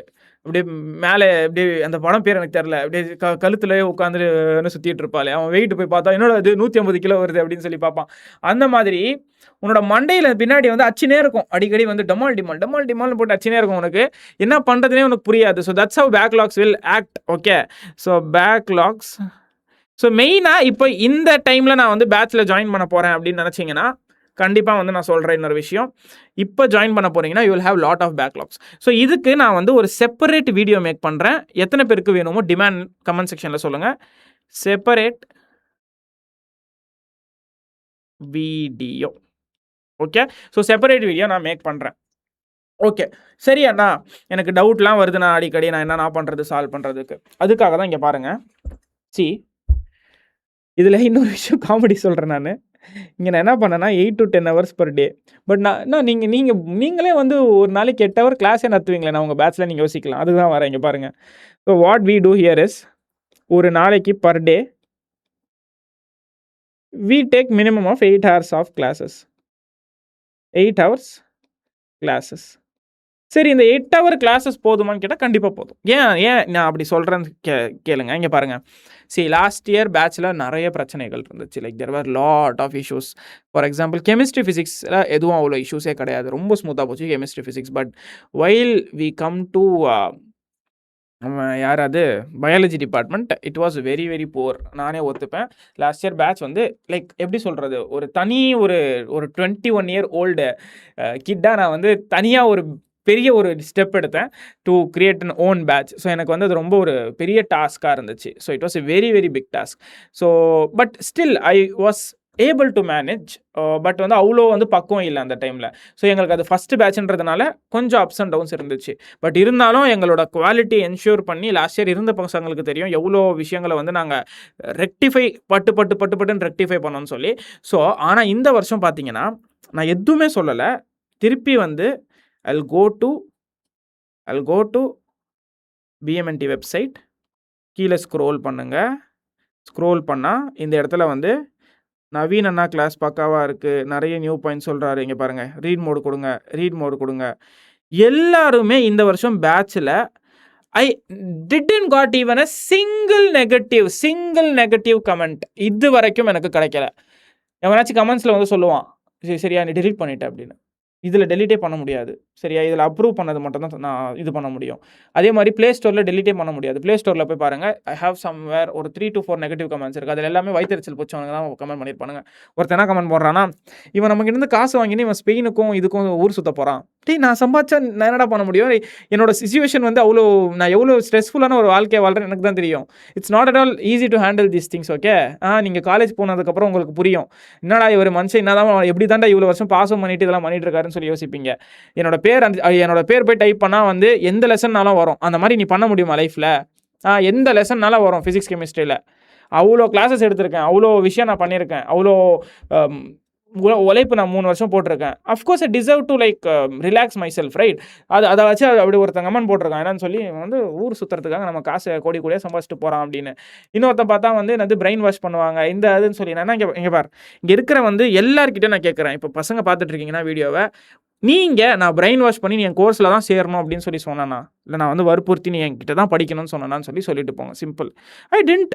அப்படியே மேலே அப்படியே அந்த படம் பேர் எனக்கு தெரில, அப்படியே கழுத்துலேயே உட்காந்து சுற்றிட்டு இருப்பாள், அவன் வெயிட் போய் பார்த்தா என்னோட அது 150 கிலோ வருது அப்படின்னு சொல்லி பார்ப்பான். அந்த மாதிரி உன்னோட மண்டையில் பின்னாடி வந்து அச்சினே இருக்கும், அடிக்கடி வந்து டமால் டிமால்னு போட்டு அச்சினே இருக்கும், உனக்கு என்ன பண்ணுறதுனே உனக்கு புரியாது. So that's how backlogs will act. Okay so backlogs. So மெயினாக இப்போ இந்த டைமில் நான் வந்து பேட்சில் ஜாயின் பண்ண போகிறேன் அப்படின்னு நினச்சிங்கன்னா கண்டிப்பாக வந்து நான் சொல்கிறேன் இன்னொரு விஷயம், இப்போ ஜாயின் பண்ண போகிறீங்கன்னா you will have lot of backlogs. So இதுக்கு நான் வந்து ஒரு செப்பரேட் வீடியோ மேக் பண்ணுறேன். எத்தனை பேருக்கு வேணுமோ டிமாண்ட் கமெண்ட் செக்ஷனில் சொல்லுங்கள். Separate video. Okay so separate video நான் மேக் பண்ணுறேன். ஓகே சரி அண்ணா, எனக்கு டவுட்லாம் வருதுண்ணா அடிக்கடி, நான் என்ன பண்ணுறது சால்வ் பண்ணுறதுக்கு, அதுக்காக தான் இங்கே பாருங்கள். சி இதில் இன்னொரு விஷயம் காமெடி சொல்கிறேன் நான். இங்கே நான் என்ன பண்ணேன்னா 8 to 10 hours per day. But நீங்களே வந்து ஒரு நாளைக்கு 8 hour கிளாஸே நடத்துவீங்களே, நான் உங்கள் பேட்சில் நீங்கள் யோசிக்கலாம், அதுதான் வரேன். இங்கே பாருங்கள். So what we do here is, ஒரு நாளைக்கு per day we take minimum of 8 hours of classes. 8 hours classes. சரி இந்த 8 hour கிளாஸஸ் போதுமான்னு கேட்டால் கண்டிப்பாக போதும். ஏன் நான் அப்படி சொல்கிறேன்னு கேளுங்க. இங்கே பாருங்கள். லாஸ்ட் இயர் பேட்சில் நிறைய பிரச்சனைகள் இருந்துச்சு. Like there were lot of issues. For example chemistry ஃபிசிக்ஸில் எதுவும் அவ்வளோ இஷ்யூஸே கிடையாது, ரொம்ப ஸ்மூத்தாக போச்சு chemistry physics. But while we come to யாராவது biology department, it was very very poor, நானே ஒத்துப்பேன். லாஸ்ட் இயர் பேட்ச் வந்து லைக் எப்படி சொல்கிறது, ஒரு தனி ஒரு 21 year ஓல்டு கிட்டாக நான் வந்து தனியாக ஒரு பெரிய ஒரு ஸ்டெப் எடுத்தேன் to create an own batch. So எனக்கு வந்து அது ரொம்ப ஒரு பெரிய டாஸ்க்காக இருந்துச்சு. So it was a very very big task. So but still I was able to manage. But வந்து அவ்வளோ வந்து பக்குவம் இல்லை அந்த டைமில். ஸோ எங்களுக்கு அது ஃபஸ்ட்டு பேட்ச்ன்றதுனால கொஞ்சம் அப்ஸ் அண்ட் டவுன்ஸ் இருந்துச்சு. பட் இருந்தாலும் எங்களோட குவாலிட்டி என்ஷூர் பண்ணி லாஸ்ட் இயர் இருந்த பசங்களுக்கு தெரியும் எவ்வளோ விஷயங்களை வந்து நாங்கள் ரெக்டிஃபை பட்டுன்னு ரெக்டிஃபை பண்ணோன்னு சொல்லி. ஸோ ஆனால் இந்த வருஷம் பார்த்தீங்கன்னா நான் எதுவுமே சொல்லலை, திருப்பி வந்து I'll go to BMNT website, கீழே ஸ்க்ரோல் பண்ணுங்கள். ஸ்க்ரோல் பண்ணால் இந்த இடத்துல வந்து நவீன் அண்ணா கிளாஸ் பக்காவாக இருக்குது, நிறைய நியூ பாயிண்ட் சொல்கிறாரு. இங்கே பாருங்கள், ரீட் மோடு கொடுங்க. எல்லாருமே இந்த வருஷம் பேட்சில் ஐ didn't got even a single negative comment இது வரைக்கும் எனக்கு கிடைக்கல. எவனாச்சும் கமெண்ட்ஸில் வந்து சொல்லுவான் சரியா நீ டெலீட் பண்ணிட்ட அப்படின்னு. இதில் டெலீட்டே பண்ண முடியாது. சரியா? இதில அப்ரூவ் பண்ணது மட்டும் தான் நான் இது பண்ண முடியும். அதே மாரி Play Storeல டெலீட்டே பண்ண முடியாது. Play Storeல போய் பாருங்க. ஐ ஹேவ் சம்வேர் ஒரு 3 to 4 நெகட்டிவ் கமெண்ட்ஸ் இருக்கு. அதில எல்லாமே வயித்தெரிச்சல் புடிச்சவனுங்க தான் கமெண்ட் பண்ணியிருப்பானுங்க. ஒருத்தன் என்ன கமெண்ட் போடுறான்னா, "இவன் நம்மகிட்டருந்து காசு வாங்கின்னு இவன் ஸ்பெயினுக்கும் இதுக்கும் ஊர் சுத்த போறான்." டேய் நான் சம்பாதிச்சா நான் என்னடா பண்ண முடியும்? என்னோட சிச்சுவேஷன் வந்து அவ்ளோ நான் எவ்ளோ ஸ்ட்ரெஸ்ஃபுல்லான ஒரு வாழ்க்கைய வாழ்றேன்னு எனக்கு தான் தெரியும். It's not at all easy to handle these things okay. நீங்க காலேஜ் போனதுக்கப்புறம் உங்களுக்கு புரியும். என்னடா இவரு மனுஷன் என்னதான் எப்படி தான்டா இவ்வளோ வருஷம் பாஸும் பண்ணிட்டு இதெல்லாம் பண்ணிட்டு இருக்காருன்னு சொல்லி யோசிப்பீங்க. என்னோட பேர் போய் டைப் பண்ணா வந்து எந்த லெசன்னாலும் வரும். அந்த மாரி நீ பண்ண முடியுமா லைஃப்ல? எந்த லெசன்னாலும் வரும் பிசிக்ஸ், கெமிஸ்ட்ரியில. அவ்ளோ கிளாஸஸ் எடுத்திருக்கேன். அவ்ளோ விஷயம் நான் பண்ணியிருக்கேன். அவ்ளோ அம் உழைப்பு நான் 3 வருஷம் போட்டிருக்கேன். Of course I deserve to relax my self right. அத வச்சு அப்படி ஒருத்தன் கமெண்ட் போட்டிருக்கான். என்னன்னு சொல்லி வந்து ஊர் சுத்துறதுக்காக நம்ம காசு கோடி கோடியா சம்பாதிச்சுட்டு போறான் அப்படின்னு. இன்னொருத்தன் பார்த்தா வந்து என்னது பிரெயின் வாஷ் பண்ணுவாங்க. இந்த அதுன்னு சொல்லி நான் இங்க பார். இங்க இருக்கிற வந்து எல்லார்கிட்டயும் நான் கேட்கிறேன். இப்ப பசங்க பார்த்துட்டு இருக்கீங்கன்னா வீடியோவ, நீங்க நான் பிரெயின் வாஷ் பண்ணி நீ என் கோர்ஸ்ல தான் சேரணும் அப்படின்னு சொல்லி சொன்னேனா? இல்ல நான் வந்து வற்புறுத்தி நீ என்கிட்ட தான் படிக்கணும்னு சொன்னேனான்னு சொல்லிட்டு போங்க. சிம்பிள். ஐ டிட்ன்ட்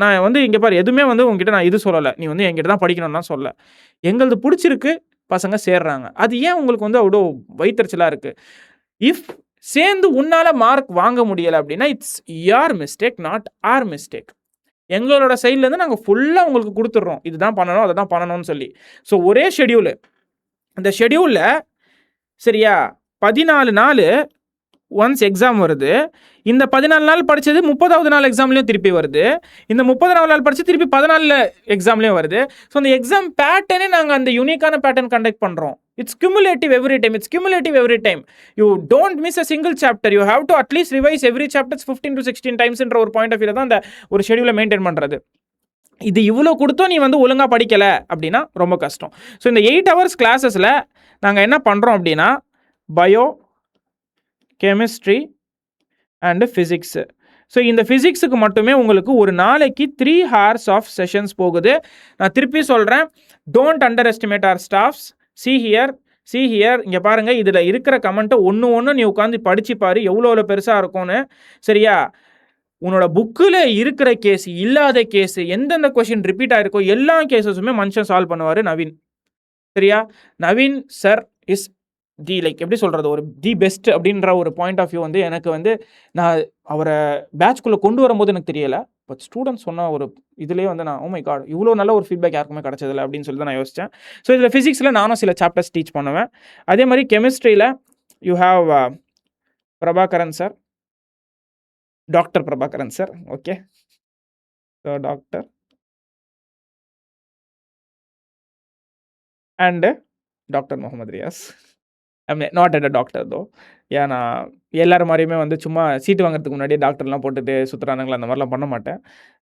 நான் வந்து இங்க பாரு எதுவுமே வந்து உன்கிட்ட நான் இது சொல்லல. நீ வந்து என்கிட்ட தான் படிக்கணும்லாம் சொல்லல. எங்களது புடிச்சிருக்கு பசங்க சேர்றாங்க. அது ஏன் உங்களுக்கு வந்து அவ்ளோ வயித்தெரிச்சலா இருக்கு? இஃப் சேர்ந்து உன்னால மார்க் வாங்க முடியல அப்படின்னா, it's your mistake not our mistake. எங்களோட சைட்ல இருந்து நாங்க ஃபுல்லா உங்களுக்கு குடுத்துடுறோம். இதுதான் பண்ணணும், அததான் பண்ணணும்னு சொல்லி. ஸோ ஒரே ஷெட்யூல். அந்த ஷெட்யூல்ல சரியா 14 நாளு ஒன்ஸ் எக்ஸாம் வருது. இந்த 14 நாள் படிச்சது 30வது நாள் எக்ஸாம்லயும் திருப்பி வருது. இந்த 30வது நாள் படிச்சு திருப்பி 14 எக்ஸாம்லயும் வருது. ஸோ அந்த எக்ஸாம் பேட்டர்னே நாங்க அந்த யூனிக்கான பேட்டர்ன் கண்டக்ட் பண்றோம். It's cumulative every time. You don't miss a single chapter. You have to at least revise every chapter 15 to 16 times என்ற ஒரு பாயிண்ட் ஆஃப் வியூல தான் அந்த ஒரு ஷெட்யூலை மெயின்டைன் பண்றது. இது இவ்வளோ கொடுத்தும் நீ வந்து ஒழுங்கா படிக்கல அப்படின்னா ரொம்ப கஷ்டம். ஸோ இந்த 8 ஹவர்ஸ் கிளாஸஸ்ல நாங்க என்ன பண்றோம் அப்படின்னா bio, chemistry and physics. So இந்த ஃபிசிக்ஸுக்கு மட்டுமே உங்களுக்கு ஒரு நாளைக்கு 3 ஹார்ஸ் ஆஃப் செஷன்ஸ் போகுது. நான் திருப்பி சொல்கிறேன், don't underestimate our staffs. See here இங்கே பாருங்கள், இதில் இருக்கிற கமெண்ட்டை ஒன்று நீ உட்காந்து படிச்சு பாரு எவ்வளோ பெருசாக இருக்கும்னு. சரியா? உன்னோட புக்கில் இருக்கிற கேஸ் இல்லாத கேஸ் எந்தெந்த கொஷின் ரிப்பீட் ஆகிருக்கோ எல்லா கேஸஸுமே மனுஷன் சால்வ் பண்ணுவார் நவீன். சரியா? நவீன் சார் இஸ் எப்படி சொல்கிறது, ஒரு தி பெஸ்ட் அப்படின்ற ஒரு பாயிண்ட் ஆஃப் வியூ வந்து எனக்கு வந்து நான் அவரை பேட்ச்குள்ளே கொண்டு வரும்போது எனக்கு தெரியலை. பட் ஸ்டூடெண்ட்ஸ் சொன்ன ஒரு இதுலேயே வந்து நான் ஓ மை காட் இவ்வளோ நல்ல ஒரு ஃபீட்பேக் யாருக்குமே கிடச்சதில்லை அப்படின்னு சொல்லி தான் நான் யோசித்தேன். ஸோ இதில் ஃபிசிக்ஸில் நானும் சில சாப்டர்ஸ் டீச் பண்ணுவேன். அதே மாதிரி கெமிஸ்ட்ரியில் you have Prabhakaran sir, doctor Prabhakaran sir. Okay, so doctor and doctor Mohammed Riyas. Not at a doctor though. ஏன்னா எல்லாரும் மாதிரியுமே வந்து சும்மா சீட்டு வாங்குறதுக்கு முன்னாடியே டாக்டர்லாம் போட்டுட்டு சுற்றுறானுங்களா அந்த மாதிரிலாம் பண்ண மாட்டேன்.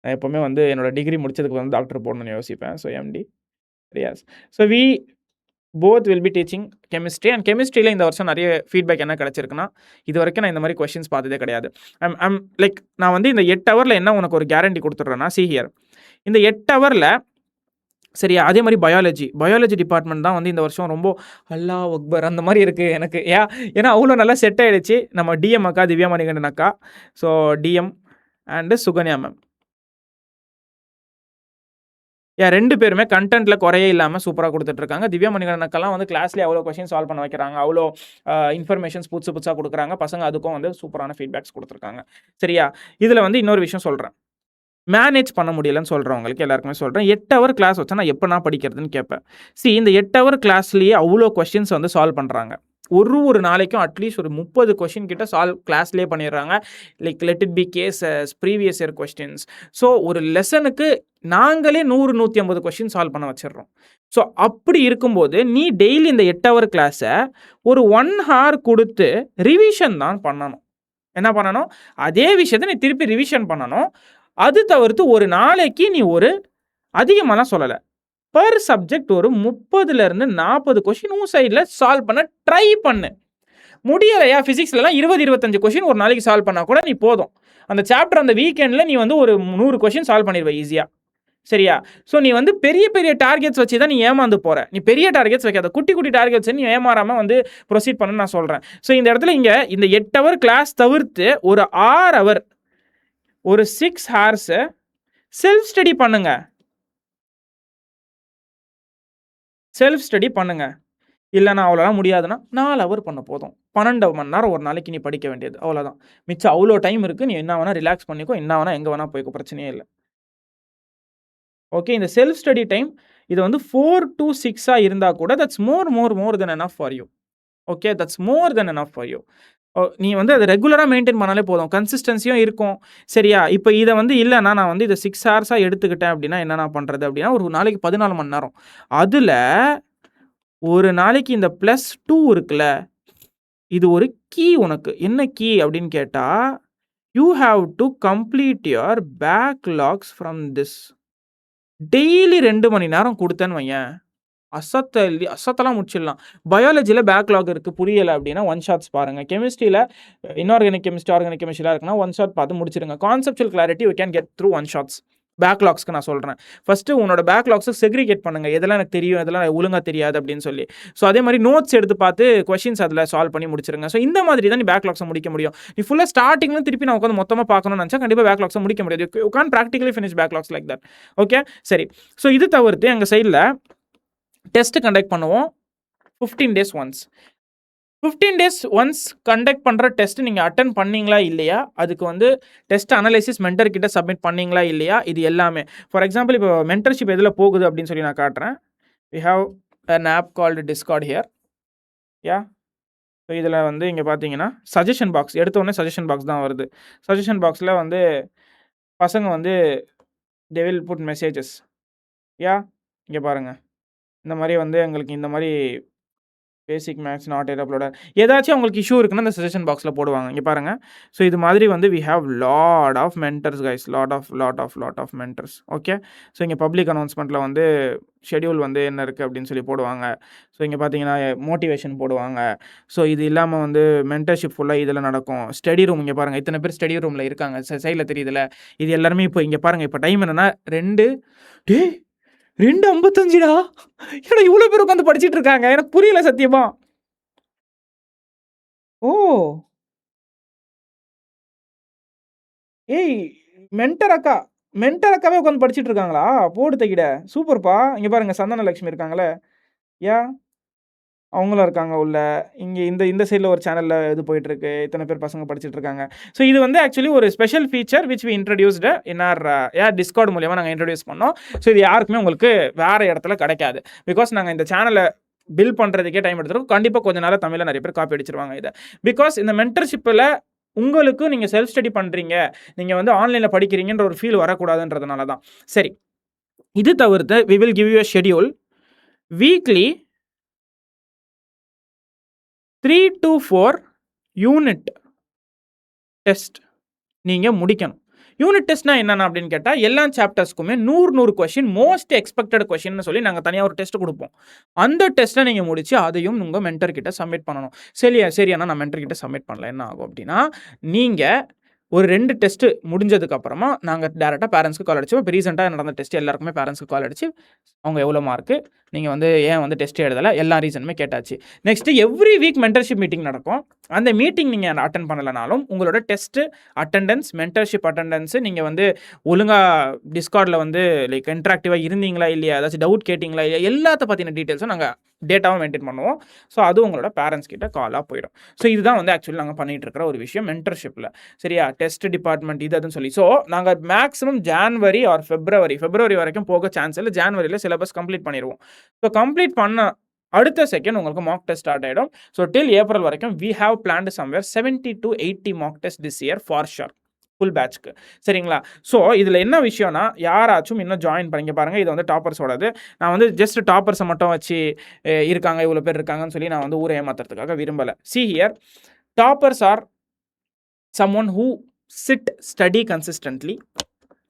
நான் எப்போவுமே வந்து என்னோட டிகிரி முடிச்சதுக்கு வந்து டாக்டர் போடணும்னு யோசிப்பேன். So MD Riyas. So we both will be teaching chemistry. And கெமிஸ்ட்ரியில் இந்த வருஷம் நிறைய ஃபீட்பேக் என்ன கிடச்சிருக்குன்னா, இது வரைக்கும் நான் இந்த மாதிரி கொஷின்ஸ் பார்த்ததே கிடையாது. நான் வந்து இந்த 8 ஹவரில் என்ன உனக்கு ஒரு கேரண்டி கொடுத்துட்றேன்னா, சி ஹியர் இந்த 8 ஹவரில் சரியா? அதே மாதிரி பயாலஜி டிபார்ட்மெண்ட் தான் வந்து இந்த வருஷம் ரொம்ப அல்லாஹ் அக்பர் அந்த மாதிரி இருக்குது எனக்கு. ஏன்னா அவ்வளோ நல்லா செட் ஆகிடுச்சு. நம்ம டிஎம் அக்கா, திவ்யா மணிகண்டன் அக்கா, so DM and Sukanya ma'am. 2 பேருமே கண்டென்ட்டில் குறையே இல்லாமல் சூப்பராக கொடுத்துட்ருக்காங்க. திவ்யா மணிகண்டன் அக்காலாம் வந்து கிளாஸ்லேயே அவ்வளோ கொஷின் சால்வ் பண்ண வைக்கிறாங்க. அவ்வளோ இன்ஃபர்மேஷன்ஸ் புதுசாக கொடுக்குறாங்க. பசங்க அதுக்கும் வந்து சூப்பரான ஃபீட்பேக்ஸ் கொடுத்துருக்காங்க. சரியா? இதில் வந்து இன்னொரு விஷயம் சொல்கிறேன். மேனேஜ் பண்ண முடியலன்னு சொல்கிறவங்களுக்கு எல்லாருக்குமே சொல்கிறேன், 8 ஹவர் கிளாஸ் வச்சா நான் எப்போ நான் படிக்கிறதுன்னு கேட்பேன். இந்த 8 ஹவர் கிளாஸ்லேயே அவ்வளோ கொஷின்ஸ் வந்து சால்வ் பண்ணுறாங்க. ஒரு நாளைக்கும் அட்லீஸ்ட் ஒரு 30 கொஷின் கிட்ட கிளாஸ்லேயே பண்ணிடுறாங்க. Let it be cases, previous year questions. So ஒரு லெசனுக்கு நாங்களே 100-150 கொஷின் சால்வ் பண்ண வச்சிடுறோம். ஸோ அப்படி இருக்கும்போது நீ டெய்லி இந்த 8 ஹவர் கிளாஸை ஒரு 1 ஹவர் கொடுத்து ரிவிஷன் தான் பண்ணணும். என்ன பண்ணணும்? அதே விஷயத்தை நீ திருப்பி ரிவிஷன் பண்ணணும். அது தவிர்த்து ஒரு நாளைக்கு நீ ஒரு அதிகமாலாம் சொல்லலை, பர் சப்ஜெக்ட் ஒரு 30-40 கொஷின் உன் சைடில் சால்வ் பண்ண ட்ரை பண்ணு. முடியலையா? ஃபிசிக்ஸ்லாம் 20-25 கொஷின் ஒரு நாளைக்கு சால்வ் பண்ணால் கூட நீ போதும். அந்த சாப்டர் அந்த வீக்கெண்டில் நீ வந்து ஒரு 100 கொஷின் சால்வ் பண்ணிடுவ ஈஸியாக. சரியா? ஸோ நீ வந்து பெரிய டார்கெட்ஸ் வச்சு தான் நீ ஏமாந்து போகிற. நீ பெரிய டார்கெட்ஸ் வைக்காத, குட்டி டார்கெட்ஸ் நீ ஏமாறாமல் வந்து ப்ரொசீட் பண்ணு நான் சொல்கிறேன். ஸோ இந்த இடத்துல இந்த 8 ஹவர் கிளாஸ் தவிர்த்து ஒரு 6 ஹவர் ஒரு 6 ஹார்ஸை செல்ஃப் ஸ்டடி பண்ணுங்க. இல்ல நான் அவ்வளோலாம் முடியாதுன்னா 4 ஹவர் பண்ண போதும். 12 மணி நேரம் ஒரு நாளைக்கு நீ படிக்க வேண்டியது. அவ்வளோதான். மிச்சம் அவ்வளோ டைம் இருக்கு. நீ என்ன வேணா ரிலாக்ஸ் பண்ணிக்கோ. என்ன வேணா எங்க வேணா போய்க்கோ. பிரச்சனையே இல்ல. ஓகே. இந்த செல்ஃப் ஸ்டடி டைம் இது வந்து 4 டூ 6ஆ இருந்தா கூட that's more then enough for you. Okay. That's more then enough for you. நீ வந்து அத ரெகுலரா மெயின்டெயின் பண்ணாலே போதும். கன்சிஸ்டன்சியும் இருக்கும். சரியா? இப்ப இத வந்து இல்லன்னா நான் வந்து இத 6 ஹார்ஸா எடுத்துக்கிட்டேன் அப்டின்னா என்னண்ணா பண்றது அப்டின்னா, ஒரு நாளைக்கு 14 மணி நேரம். அதுல ஒரு நாளைக்கு இந்த +2 இருக்குல்ல, இது ஒரு கீ உனக்கு. என்ன கீ அப்டின்னு கேட்டா, you have to complete your backlogs from this. Daily 2 மணி நேரம் குடுத்தேன்னு வையேன், அசத்தலாம் முடிச்சிடலாம். பயாலஜில பேக்லாக் இருக்கு புரியல அப்டின்னா, ஒன் ஷாட்ஸ் பாருங்க. கெமிஸ்ட்ரில இன்ஆர்கானிக் கெமிஸ்ட்ரி, ஆர்கானிக் கெமிஸ்ட்ரிலாம் இருக்குன்னா, ஒன் ஷாட் பார்த்து முடிச்சிடுங்க. Conceptual clarity you can get through one shots. பேக்லாக்ஸ்க்கு நான் சொல்றேன். ஃபர்ஸ்ட்டு உன்னோட பேக்லாக்ஸ செக்ரிகேட் பண்ணுங்க. எதெல்லாம் எனக்கு தெரியும், எதெல்லாம் ஒழுங்கா தெரியாது அப்டின்னு சொல்லி. ஸோ அதே மாரி நோட்ஸ் எடுத்து பார்த்து கொஸ்டின்ஸ் அதில சால்வ் பண்ணி முடிச்சிருங்க. ஸோ இந்த மாதிரி தான் நீ பேக்லாக்ஸ முடிக்க முடியும். நீ ஃபுல்லா ஸ்டார்ட்டிங்ல திருப்பி நான் உட்காந்து மொத்தமா பார்க்கணும்னு நெனச்சா கண்டிப்பா பேக்லாக்ஸ முடிக்க முடியாது. You can't practically finish backlogs like that. Okay. சரி. ஸோ இது தவிர்த்து எங்க சைட்ல டெஸ்ட் கண்டக்ட் பண்ணுவோம். 15 days once. 15 days once conduct பண்ற டெஸ்ட் நீங்க அட்டெண்ட் பண்ணீங்களா இல்லையா? அதுக்கு வந்து டெஸ்ட் அனலைசிஸ் மென்டர் கிட்ட சப்மிட் பண்ணீங்களா இல்லையா? இது எல்லாமே. ஃபார் எக்ஸாம்பிள் இப்போ மென்டர்ஷிப் எதுல போகுது அப்படின்னு சொல்லி நான் காட்டுறேன். We have an app called Discord here. Yeah. So இதில வந்து இங்க பார்த்தீங்கன்னா, சஜஷன் பாக்ஸ் எடுத்த உடனே சஜஷன் பாக்ஸ் தான் வருது. சஜஷன் பாக்ஸ்ல வந்து பசங்க வந்து தே வில் புட் மெசேஜஸ். யா. இங்க பாருங்க. இந்த மாரி வந்து எங்களுக்கு இந்த மாரி பேசிக் மேத்ஸ் நாட் எட் அப்லோடட். ஏதாச்சும் உங்களுக்கு இஷ்யூ இருக்குன்னா அந்த சஜஷன் பாக்ஸ்ல போடுவாங்க. இங்க பாருங்க. ஸோ இது மாதிரி வந்து we have lot of mentors guys. Lot of mentors. Okay. So இங்க பப்ளிக் அனௌன்ஸ்மென்ட்ல வந்து ஷெட்யூல் வந்து என்ன இருக்கு அப்படின்னு சொல்லி போடுவாங்க. ஸோ இங்க பார்த்தீங்கன்னா மோட்டிவேஷன் போடுவாங்க. ஸோ இது இல்லாம வந்து மென்டர்ஷிப் ஃபுல்லா இதில நடக்கும். ஸ்டடி ரூம் இங்க பாருங்க. இத்தனை பேர் ஸ்டடி ரூம்ல இருக்காங்க. சைட்ல தெரியுதுல்ல. இது எல்லாருமே இப்போ இங்க பாருங்க. இப்போ டைம் என்னன்னா 2 டேய் 2:55டா. என்னடா இவ்ளோ பேர் உட்காந்து படிச்சிட்டு இருக்காங்க. எனக்கு புரியல சத்தியமா. ஓ! ஏய் மென்டர் அக்கா. மென்டர் அக்காவே உட்காந்து படிச்சிட்டு இருக்காங்களா? போடு தகிட. சூப்பர்ப்பா. இங்க பாருங்க சந்தன லட்சுமி இருக்காங்கல்ல. யா அவங்களும் இருக்காங்க உள்ள. இங்க இந்த இந்த சைட்ல ஒரு சேனல்ல இது போயிட்டு இருக்கு. இத்தனை பேர் பசங்க படிச்சிட்டு இருக்காங்க. ஸோ இது வந்து ஆக்சுவலி ஒரு special feature which we introduced in our Discord மூலியமா நாங்க இன்ட்ரோடியூஸ் பண்ணோம். ஸோ இது யாருக்குமே உங்களுக்கு வேற இடத்துல கிடைக்காது. பிகாஸ் நாங்க இந்த சேனல பில்ட் பண்றதுக்கே டைம் எடுத்துரும். கண்டிப்பா கொஞ்ச நாள்ல தமிழ்ல நிறைய பேர் காப்பி அடிச்சிருவாங்க இத. பிகாஸ் இந்த மென்டர்ஷிப்ல உங்களுக்கு நீங்க செல்ஃப் ஸ்டடி பண்றீங்க. நீங்க வந்து ஆன்லைன்ல படிக்கிறீங்கன்ற ஒரு ஃபீல் வரக்கூடாதுன்றதுனால தான். சரி. இது தவிர்த்து we will give you a schedule. Weekly 3 to 4 unit test நீங்க முடிக்கணும். யூனிட் டெஸ்ட்னா என்னென்ன அப்படின்னு கேட்டா, எல்லா சாப்டர்ஸ்க்குமே 100 கொஸ்டின் மோஸ்ட் எக்ஸ்பெக்டட் கொஸ்டின்னு சொல்லி நாங்க தனியா ஒரு டெஸ்ட் குடுப்போம். அந்த டெஸ்ட்ட நீங்க முடிச்சு, அதையும் உங்க மென்டர் கிட்ட சப்மிட் பண்ணணும். சரி ஆனா நான் மென்டர் கிட்ட சப்மிட் பண்ணல. என்ன ஆகும் அப்படின்னா, நீங்க ஒரு 2 டெஸ்ட் முடிஞ்சதுக்கு அப்புறமா நாங்க டைரக்ட்டா பேரன்ட்ஸ்க்கு கால் அடிச்சோம். இப்ப ரீசென்ட்டா நடந்த டெஸ்ட் எல்லாருக்குமே பேரன்ட்ஸ்க்கு கால் அடிச்சு, அவங்க எவ்வளோ மார்க்கு, நீங்க வந்து ஏன் வந்து டெஸ்ட் எழுதல, எல்லா ரீசனுமே கேட்டாச்சு. Next every week mentorship meeting நடக்கும். அந்த மீட்டிங் நீங்க அட்டெண்ட் பண்ணலனாலும், உங்களோட டெஸ்ட் அட்டெண்டன்ஸ், மென்டர்ஷிப் அட்டெண்டன்ஸ் நீங்க வந்து ஒழுங்கா Discordல வந்து லைக் இன்டராக்டிவா இருந்தீங்களா இல்லையா, ஏதாச்சும் டவுட் கேட்டீங்களா இல்லையா, எல்லாத்த பத்தின டீடைல்ஸும் நாங்க டேட்டாவா மெயின்டெயின் பண்ணுவோம். ஸோ அது உங்களோட பேரன்ட்ஸ் கிட்ட காலா போயிடும். ஸோ இதுதான் வந்து ஆக்சுவலி நாங்க பண்ணிட்டு இருக்கிற ஒரு விஷயம் மென்டர்ஷிப்ல. சரியா? டெஸ்ட் டிபார்ட்மெண்ட் இது அதுன்னு சொல்லி. ஸோ நாங்க மேக்ஸிமம் ஜான்வரி ஆர் பிப்ரவரி வரைக்கும் போக சான்ஸ் இல்ல. ஜான்வரில சிலபஸ் கம்ப்ளீட் பண்ணிருவோம். ஸோ கம்ப்ளீட் பண்ண அடுத்த செகண்ட் உங்களுக்கு மாக் டெஸ்ட் ஸ்டார்ட் ஆயிடும். ஸோ டில் ஏப்ரல் வரைக்கும் we have planned somewhere 70 to 80 mock test this year for sure. Full பேட்ச்க்கு. சரிங்களா? ஸோ இதில என்ன விஷயம்னா, யாராச்சும் இன்னும் ஜாயின் பண்ணீங்க பாருங்க. இது வந்து டாப்பர்ஸோடது. நான் வந்து ஜஸ்ட் டாப்பர்ஸ மட்டும் வச்சு இருக்காங்க, இவ்வளோ பேர் இருக்காங்கன்னு சொல்லி நான் வந்து ஊர ஏமாத்துறதுக்காக விரும்பல. See here, toppers are someone who study consistently.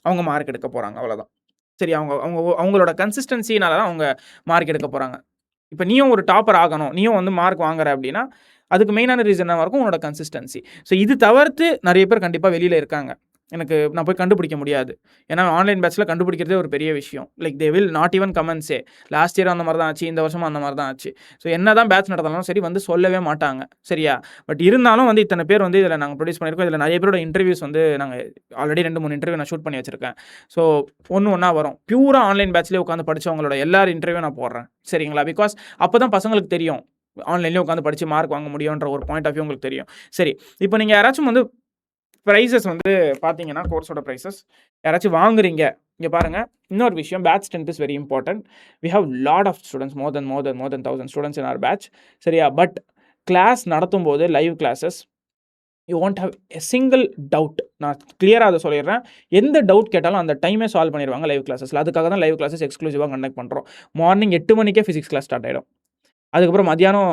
அவங்க மார்க் எடுக்க போறாங்க. அவ்வளோதான். சரி அவங்களோட கன்சிஸ்டன்சினால தான் அவங்க மார்க் எடுக்க போறாங்க. இப்ப நீயும் ஒரு டாப்பர் ஆகணும். நீயும் வந்து மார்க் வாங்குற அப்படின்னா, அதுக்கு மெயினான ரீசன் என்னவா இருக்கும்? உன்னோட கன்சிஸ்டன்சி. ஸோ இது தவிர்த்து நெறைய பேர் கண்டிப்பா வெளியில இருக்காங்க. எனக்கு நான் போய் கண்டுபிடிக்க முடியாது. ஏன்னா ஆன்லைன் பேட்ச்ல கண்டுபிடிக்கிறதே ஒரு பெரிய விஷயம். Like they will not even come and say last year அந்த மாரி தான் ஆச்சு, இந்த வருஷமும் அந்த மாரி தான் ஆச்சு. ஸோ என்னதான் பேட்ச் நடந்தாலும் சரி வந்து சொல்லவே மாட்டாங்க. சரியா? பட் இருந்தாலும் வந்து இத்தனை பேர் வந்து இதில நாங்க ப்ரொடியூஸ் பண்ணியிருக்கோம். இதில நிறைய பேரோட இன்டர்வியூஸ் வந்து நாங்க ஆல்ரெடி 2, 3 இன்டர்வியூ நான் ஷூட் பண்ணி வச்சிருக்கேன். ஸோ ஒண்ணா வரும். பியூரா ஆன்லைன் பேட்ச்லயே உட்காந்து படிச்சவங்களோட எல்லார் இன்டர்வியூ நான் போடுறேன். சரிங்களா? பிகாஸ் அப்பதான் பசங்களுக்கு தெரியும். ஆன்லைன்லயே உட்காந்து படிச்சு மார்க் வாங்க முடியும்ன்ற ஒரு பாயிண்ட் ஆஃப் வியூ உங்களுக்கு தெரியும். சரி. இப்போ நீங்க யாராச்சும் வந்து பிரைஸஸ் வந்து பார்த்தீங்கன்னா, கோர்ஸோட பிரைஸஸ் யாராச்சும் வாங்குறீங்க. இங்க பாருங்க, இன்னொரு விஷயம் batch strength is very important. We have lot of students more then 1000 students in our batch. சரியா? பட் கிளாஸ் நடத்தும்போது live classes you won't have a single doubt. நான் கிளியரா அத சொல்லிடுறேன். எந்த டவுட் கேட்டாலும் அந்த டைமே சால்வ் பண்ணிருவாங்க லைவ் கிளாஸஸ்ல. அதுக்காக தான் லைவ் கிளாஸஸ் எக்ஸ்க்ளூசிவா கண்டக்ட் பண்றோம். மார்னிங் 8 மணிக்கே பிசிக்ஸ் கிளாஸ் ஸ்டார்ட் ஆயிடும். அதுக்கப்புறம் மதியானம்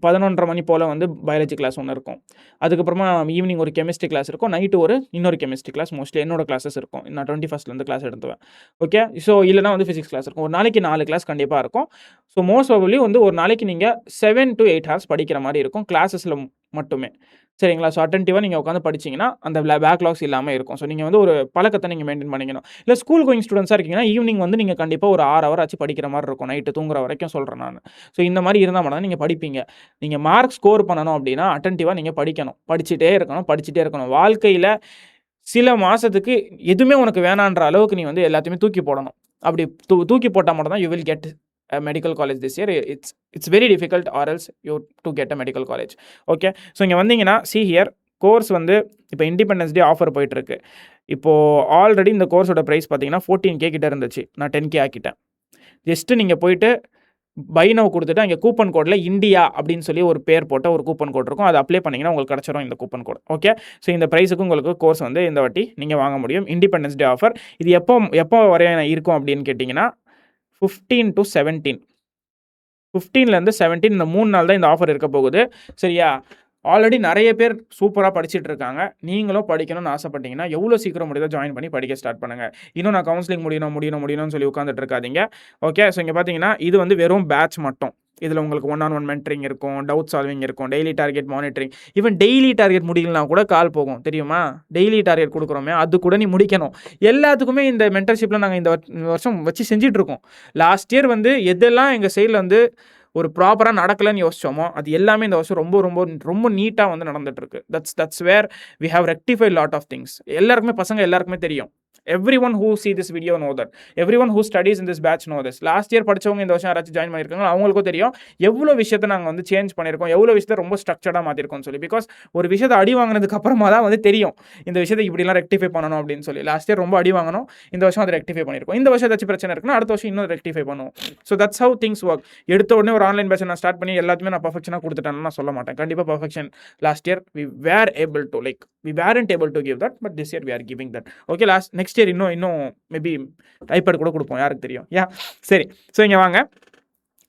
11:30 மணி போல வந்து பயாலஜி கிளாஸ் ஒண்ணு இருக்கும். அதுக்கப்புறமா ஈவினிங் ஒரு கெமிஸ்ட்ரி கிளாஸ் இருக்கும். நைட்டு இன்னொரு கெமிஸ்ட்ரி கிளாஸ் மோஸ்ட்லி என்னோட கிளாஸஸ் இருக்கும். நான் 21st கிளாஸ் எடுத்துவேன். ஓகே. ஸோ இல்லன்னா வந்து பிசிக்ஸ் கிளாஸ் இருக்கும். ஒரு நாளைக்கு 4 கிளாஸ் கண்டிப்பா இருக்கும். ஸோ மோஸ்ட் ப்ராபபிலி வந்து ஒரு நாளைக்கு நீங்க 7 to 8 ஹார்ஸ் படிக்கிற மாரி இருக்கும். கிளாஸஸ்ல மட்டுமே. சரிங்களா? ஸோ அட்டென்டிவா நீங்க உட்காந்து படிச்சீங்கன்னா, அந்த பேக்லாக்ஸ் இல்லாம இருக்கும். ஸோ நீங்க வந்து ஒரு பழக்கத்த நீங்க மெயின்டெயின் பண்ணிக்கணும். இல்ல ஸ்கூல் கோயிங் ஸ்டூடண்ட்ஸா இருக்கீங்கன்னா, ஈவினிங் வந்து நீங்க கண்டிப்பா ஒரு 6 ஹவர் ஆச்சு படிக்கிற மாரி இருக்கும். நைட்டு தூங்குற வரைக்கும் சொல்றேன் நானு. ஸோ இந்த மாரி இருந்தா மட்டும் தான் நீங்க படிப்பீங்க. நீங்க மார்க் ஸ்கோர் பண்ணணும் அப்டின்னா, அட்டென்டிவா நீங்க படிக்கணும். படிச்சுட்டே இருக்கணும். வாழ்க்கையில சில மாசத்துக்கு எதுவுமே உனக்கு வேணான்ற அளவுக்கு நீ வந்து எல்லாத்தையுமே தூக்கி போடணும். அப்படி தூக்கி போட்டா மட்டும் தான் you will get a medical college this year. It's very difficult or else you to get a medical college. Okay. So இங்க வந்தீங்கன்னா see here கோர்ஸ் வந்து இப்போ இண்டிபெண்டன்ஸ் டே ஆஃபர் போயிட்டுருக்கு. இப்போ ஆல்ரெடி இந்த கோர்ஸோட ப்ரைஸ் பார்த்தீங்கன்னா 14K கிட்ட இருந்துச்சு. நான் 10K ஆக்கிட்டேன். ஜஸ்ட் நீங்க போயிட்டு பை நவ் குடுத்துட்டு அங்கே கூப்பன் கோட்ல இண்டியா அப்படின்னு சொல்லி ஒரு பேர் போட்ட ஒரு கூப்பன் கோட் இருக்கும். அதை அப்ளை பண்ணீங்கன்னா உங்களுக்கு கிடைச்சிரும் இந்த கூப்பன் கோட். ஓகே. ஸோ இந்த ப்ரைஸுக்கு உங்களுக்கு கோர்ஸ் வந்து இந்த வாட்டி நீங்க வாங்க முடியும். Independence day offer. இது எப்போ வரைய இருக்கும் அப்படின்னு கேட்டிங்கன்னா 15 to 17. 15லேருந்து 17 இந்த 3 நாள் தான் இந்த ஆஃபர் இருக்க போகுது. சரியா? ஆல்ரெடி நெறைய பேர் சூப்பரா படிச்சுட்டு இருக்காங்க. நீங்களும் படிக்கணும்னு ஆசைப்பட்டீங்கன்னா, எவ்வளோ சீக்கிரம் முடியுதோ ஜாயின் பண்ணி படிக்க ஸ்டார்ட் பண்ணுங்க. இன்னும் நான் கவுன்சிலிங் முடியணும்னு சொல்லி உட்கார்ந்துட்டு இருக்காதீங்க. ஓகே. ஸோ இங்க பார்த்தீங்கன்னா, இது வந்து வெறும் பேட்ச் மட்டும். இதில உங்களுக்கு 1-on-1 மென்டரிங் இருக்கும், டவுட் சால்விங் இருக்கும், daily target monitoring. Even daily target முடியலனா கூட கால் போகும். தெரியுமா? டெய்லி டார்கெட் குடுக்குறோமே, அது கூட நீ முடிக்கணும். எல்லாத்துக்குமே இந்த மென்டர்ஷிப்ல நாங்க இந்த வருஷம் வச்சு செஞ்சுட்டு இருக்கோம். லாஸ்ட் இயர் வந்து எதெல்லாம் எங்க சைட்ல வந்து ஒரு ப்ராப்பரா நடக்கலன்னு யோசிச்சோமோ, அது எல்லாமே இந்த வருஷம் ரொம்ப நீட்டா வந்து நடந்துட்டு இருக்கு. That's where we have rectified lot of things. எல்லாருக்குமே தெரியும். Everyone who see this video know that. Everyone who studies in this batch know this. Last year படிச்சவங்க இந்த வருஷம் யாராச்சும் ஜாயின் பண்ணியிருக்காங்க, அவங்களுக்கும் தெரியும். எவ்வளோ விஷயத்த நாங்க வந்து சேஞ்ச் பண்ணியிருக்கோம், எவ்வளோ விஷயத்த ரொம்ப ஸ்ட்ரக்சர்டா மாத்திருக்கோம்னு சொல்லி. பிகாஸ் ஒரு விஷயத்த அடி வாங்கினதுக்கு அப்புறமா தான் வந்து தெரியும். இந்த விஷயத்தை இப்படிலாம் ரெக்டிஃபை பண்ணணும் அப்படின்னு சொல்லி. லாஸ்ட் இயர் ரொம்ப அடி வாங்கணும். இந்த வருஷம் அதை ரெக்டிஃபை பண்ணியிருக்கோம். இந்த வருஷம் ஏதாச்சும் பிரச்சனை இருக்குன்னா அடுத்த வருஷம் இன்னும் ரெக்டிஃபை பண்ணுவோம். So that's how things work. எடுத்த உடனே ஒரு ஆன்லைன் பேட்ச் நான் ஸ்டார்ட் பண்ணி எல்லாத்தையுமே நான் பர்ஃபெக்ஷனா கொடுத்துட்டேன்னு நான் சொல்ல மாட்டேன். கண்டிப்பா perfection last year we weren't able to give that, but this year we are giving that. Okay. Next year இன்னும் மேபி ஐபேட் கூட கொடுப்போம். யாருக்கு தெரியும்? சரி. ஸோ இங்க வாங்க.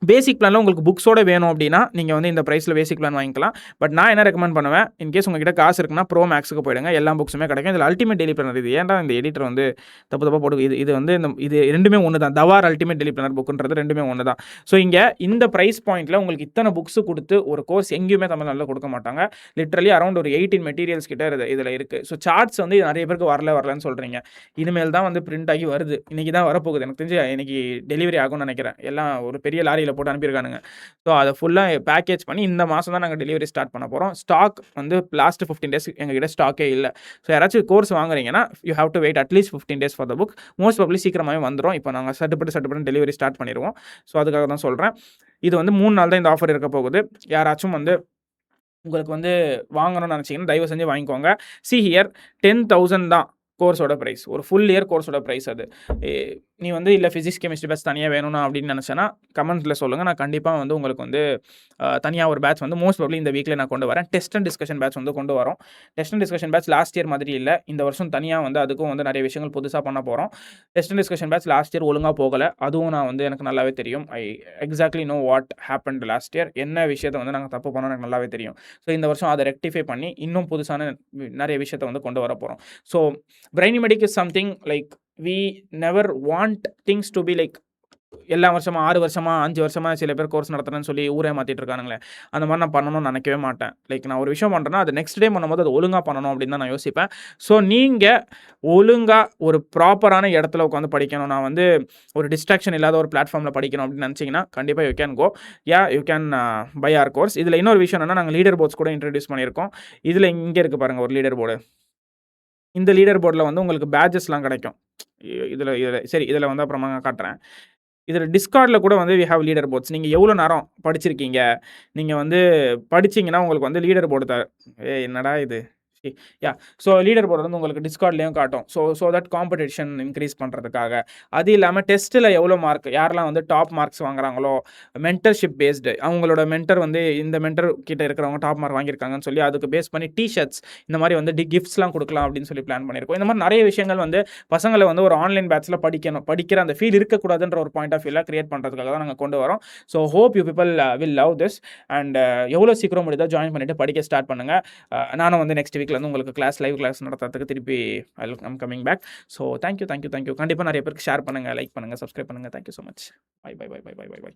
பேசிக் பிளானில் உங்களுக்கு புக்ஸோட வேணும் அப்படின்னா நீங்கள் வந்து இந்த ப்ரைஸில் பேசிக் பிளான் வாங்கிக்கலாம். பட் நான் என்ன ரெக்கமெண்ட் பண்ணுவேன், இன்கேஸ் உங்ககிட்ட காசு இருக்குன்னா ப்ரோ மேக்ஸுக்கு போயிடுங்க. எல்லா புக்ஸுமே கிடைக்கும். இதில் அல்டிமேட் டெய்லி பிளானர் இது ஏன்டா இந்த எடிட்டர் வந்து தப்பு போட்டு இது வந்து இது ரெண்டுமே ஒன்று தான். தவார் அல்டிமேட் டெய்லி பிளானர் புக்குன்றது ரெண்டுமே ஒன்று தான். ஸோ இங்கே இந்த ப்ரைஸ் பாயிண்ட்டில் உங்களுக்கு இத்தனை புக்ஸு கொடுத்து ஒரு கோர்ஸ் எங்கேயுமே தமிழ்நாட்டில் கொடுக்க மாட்டாங்க. லிட்ரலி அரௌண்ட் ஒரு 18 மெட்டீரியல்ஸ் கிட்ட இதில் இருக்குது. ஸோ சார்ட்ஸ் வந்து நிறைய பேருக்கு வரலன்னு சொல்கிறீங்க. இனிமேல் தான் வந்து பிரிண்ட் ஆகி வருது. இன்றைக்கி தான் வரப்போகுது. எனக்கு தெரிஞ்சு இன்றைக்கி டெலிவரி ஆகும்னு நினைக்கிறேன். எல்லாம் ஒரு பெரிய லாரியில் போட்டு அனுப்பியிருக்கானுங்க. ஸோ அதை ஃபுல்லாக பேக்கேஜ் பண்ணி இந்த மாதம் தான் நாங்கள் டெலிவரி ஸ்டார்ட் பண்ண போகிறோம். ஸ்டாக் வந்து லாஸ்ட் 15 டேஸ் எங்ககிட்ட ஸ்டாக்கே இல்லை. ஸோ யாராச்சும் கோர்ஸ் வாங்குறீங்கன்னா யூ ஹேவ் டு வெயிட் அட்லீஸ்ட் 15 days for the book. Most probably சீக்கிரமாகவே வந்துடும். இப்போ நாங்கள் சட்டுப்பட்டு டெலிவரி ஸ்டார்ட் பண்ணிடுவோம். ஸோ அதுக்காக தான் சொல்கிறேன். இது வந்து 3 நாள் தான் இந்த ஆஃபர் இருக்க போகுது. யாராச்சும் வந்து உங்களுக்கு வந்து வாங்கணும்னு நினச்சிங்கன்னா தயவு செஞ்சு வாங்கிக்கோங்க. see here 10,000 தான் கோர்ஸோட ப்ரைஸ். ஒரு ஃபுல் இயர் கோர்ஸோட ப்ரைஸ் அது. நீ வந்து இல்லை ஃபிசிக்ஸ் கெமிஸ்ட்ரி பேட்ச் தனியாக வேணும்னா அப்படின்னு நினச்சேன்னா கமெண்ட்டில் சொல்லுங்கள். நான் கண்டிப்பாக வந்து உங்களுக்கு வந்து தனியாக ஒரு பேட்ச் வந்து மோஸ்ட் ப்ராபப்லி இந்த வீக்கில் நான் கொண்டு வரேன். டெஸ்ட் அண்ட் டிஸ்கஷன் பேட்ச் வந்து கொண்டு வரோம். Test and discussion batch last year மாதிரி இல்லை. இந்த வருஷம் தனியாக வந்து அதுக்கும் வந்து நிறைய விஷயங்கள் புதுசாக பண்ண போகிறோம். Test and discussion batch last year ஒழுங்காக போகலை. அதுவும் நான் வந்து எனக்கு நல்லாவே தெரியும். I exactly know what happened last year. என்ன விஷயத்தை வந்து நாங்கள் தப்பு பண்ணோம் எனக்கு நல்லாவே தெரியும். ஸோ இந்த வருஷம் அதை ரெக்டிஃபை பண்ணி இன்னும் புதுசான நிறைய விஷயத்தை வந்து கொண்டு வர போகிறோம். So Brainymedic is something like we never want things to be like எல்லா வருஷமா 6 வருஷமா, 5 வருஷமா சில பேர் கோர்ஸ் நடத்துறேன்னு சொல்லி ஊரே மாத்திட்டு இருக்கானுங்களே. அந்த மாரி நான் பண்ணணும்னு நெனைக்கவே மாட்டேன். லைக் நான் ஒரு விஷயம் பண்றேன்னா, அது நெக்ஸ்ட் டே பண்ணும்போது அது ஒழுங்கா பண்ணணும் அப்படின்னு தான் நான் யோசிப்பேன். ஸோ நீங்க ஒழுங்கா ஒரு ப்ராப்பரான இடத்துல உட்காந்து படிக்கணும். நான் வந்து ஒரு டிஸ்ட்ராக்ஷன் இல்லாத ஒரு பிளாட்ஃபார்ம்ல படிக்கணும் அப்படின்னு நெனச்சீங்கன்னா, கண்டிப்பா you can go. You can buy our course. இதுல இன்னொரு விஷயம் என்னன்னா, நாங்க லீடர் போர்ட்ஸ் கூட இன்ட்ரோடியூஸ் பண்ணியிருக்கோம். இதுல இங்க இருக்கு பாருங்க ஒரு லீடர் போர்டு. இந்த லீடர் போர்ட்ல வந்து உங்களுக்கு பேட்ஜஸ்லாம் கிடைக்கும். இதுல இதுல சரி இதுல வந்து அப்புறமா காட்டுறேன். இதில Discordல கூட வந்து வி ஹேவ் லீடர் போர்ட்ஸ். நீங்க எவ்வளோ நேரம் படிச்சிருக்கீங்க? நீங்க வந்து படிச்சீங்கன்னா, உங்களுக்கு வந்து லீடர் போர்டு ஏய் என்னடா இது? C yeah! So leader board வந்து உங்களுக்கு Discordலயும் காட்டும். So so that competition increase பண்றதுக்காக. அது இல்லாம டெஸ்ட்ல எவ்வளோ மார்க் யாரெல்லாம் வந்து டாப் மார்க்ஸ் வாங்குறாங்களோ, மென்டர்ஷிப் பேஸ்டு அவங்களோட மென்டர் வந்து இந்த மென்டர் கிட்ட இருக்கிறவங்க டாப் மார்க் வாங்கியிருக்காங்கன்னு சொல்லி, அதுக்கு பேஸ் பண்ணி ஷர்ட்ஸ் இந்த மாரி வந்து கிஃப்ட்ஸ்லாம் குடுக்கலாம் அப்படின்னு சொல்லி பிளான் பண்ணியிருக்கோம். இந்த மாரி நெறைய விஷயங்கள் வந்து பசங்கள வந்து ஒரு ஆன்லைன் பேட்ச்ல படிக்கணும். படிக்கிற அந்த ஃபீல் இருக்கக்கூடாதுன்ற ஒரு பாயிண்ட் ஆஃப் வியூல கிரியேட் பண்றதுக்காக தான் நாங்க கொண்டு வரோம். So hope you people will love this and எவ்வளோ சீக்கிரம் முடியுதோ ஜாயின் பண்ணிட்டு படிக்க ஸ்டார்ட் பண்ணுங்க. நானும் வந்து நெக்ஸ்ட் வீக்ல வந்து உங்களுக்கு லைவ் கிளாஸ் நடத்துறதுக்கு திருப்பி I'm coming back. So thank you. கண்டிப்பா நெறைய பேருக்கு ஷேர் பண்ணுங்க, லைக் பண்ணுங்க, சப்ஸ்கிரைப் பண்ணுங்க. Thank you so much. By.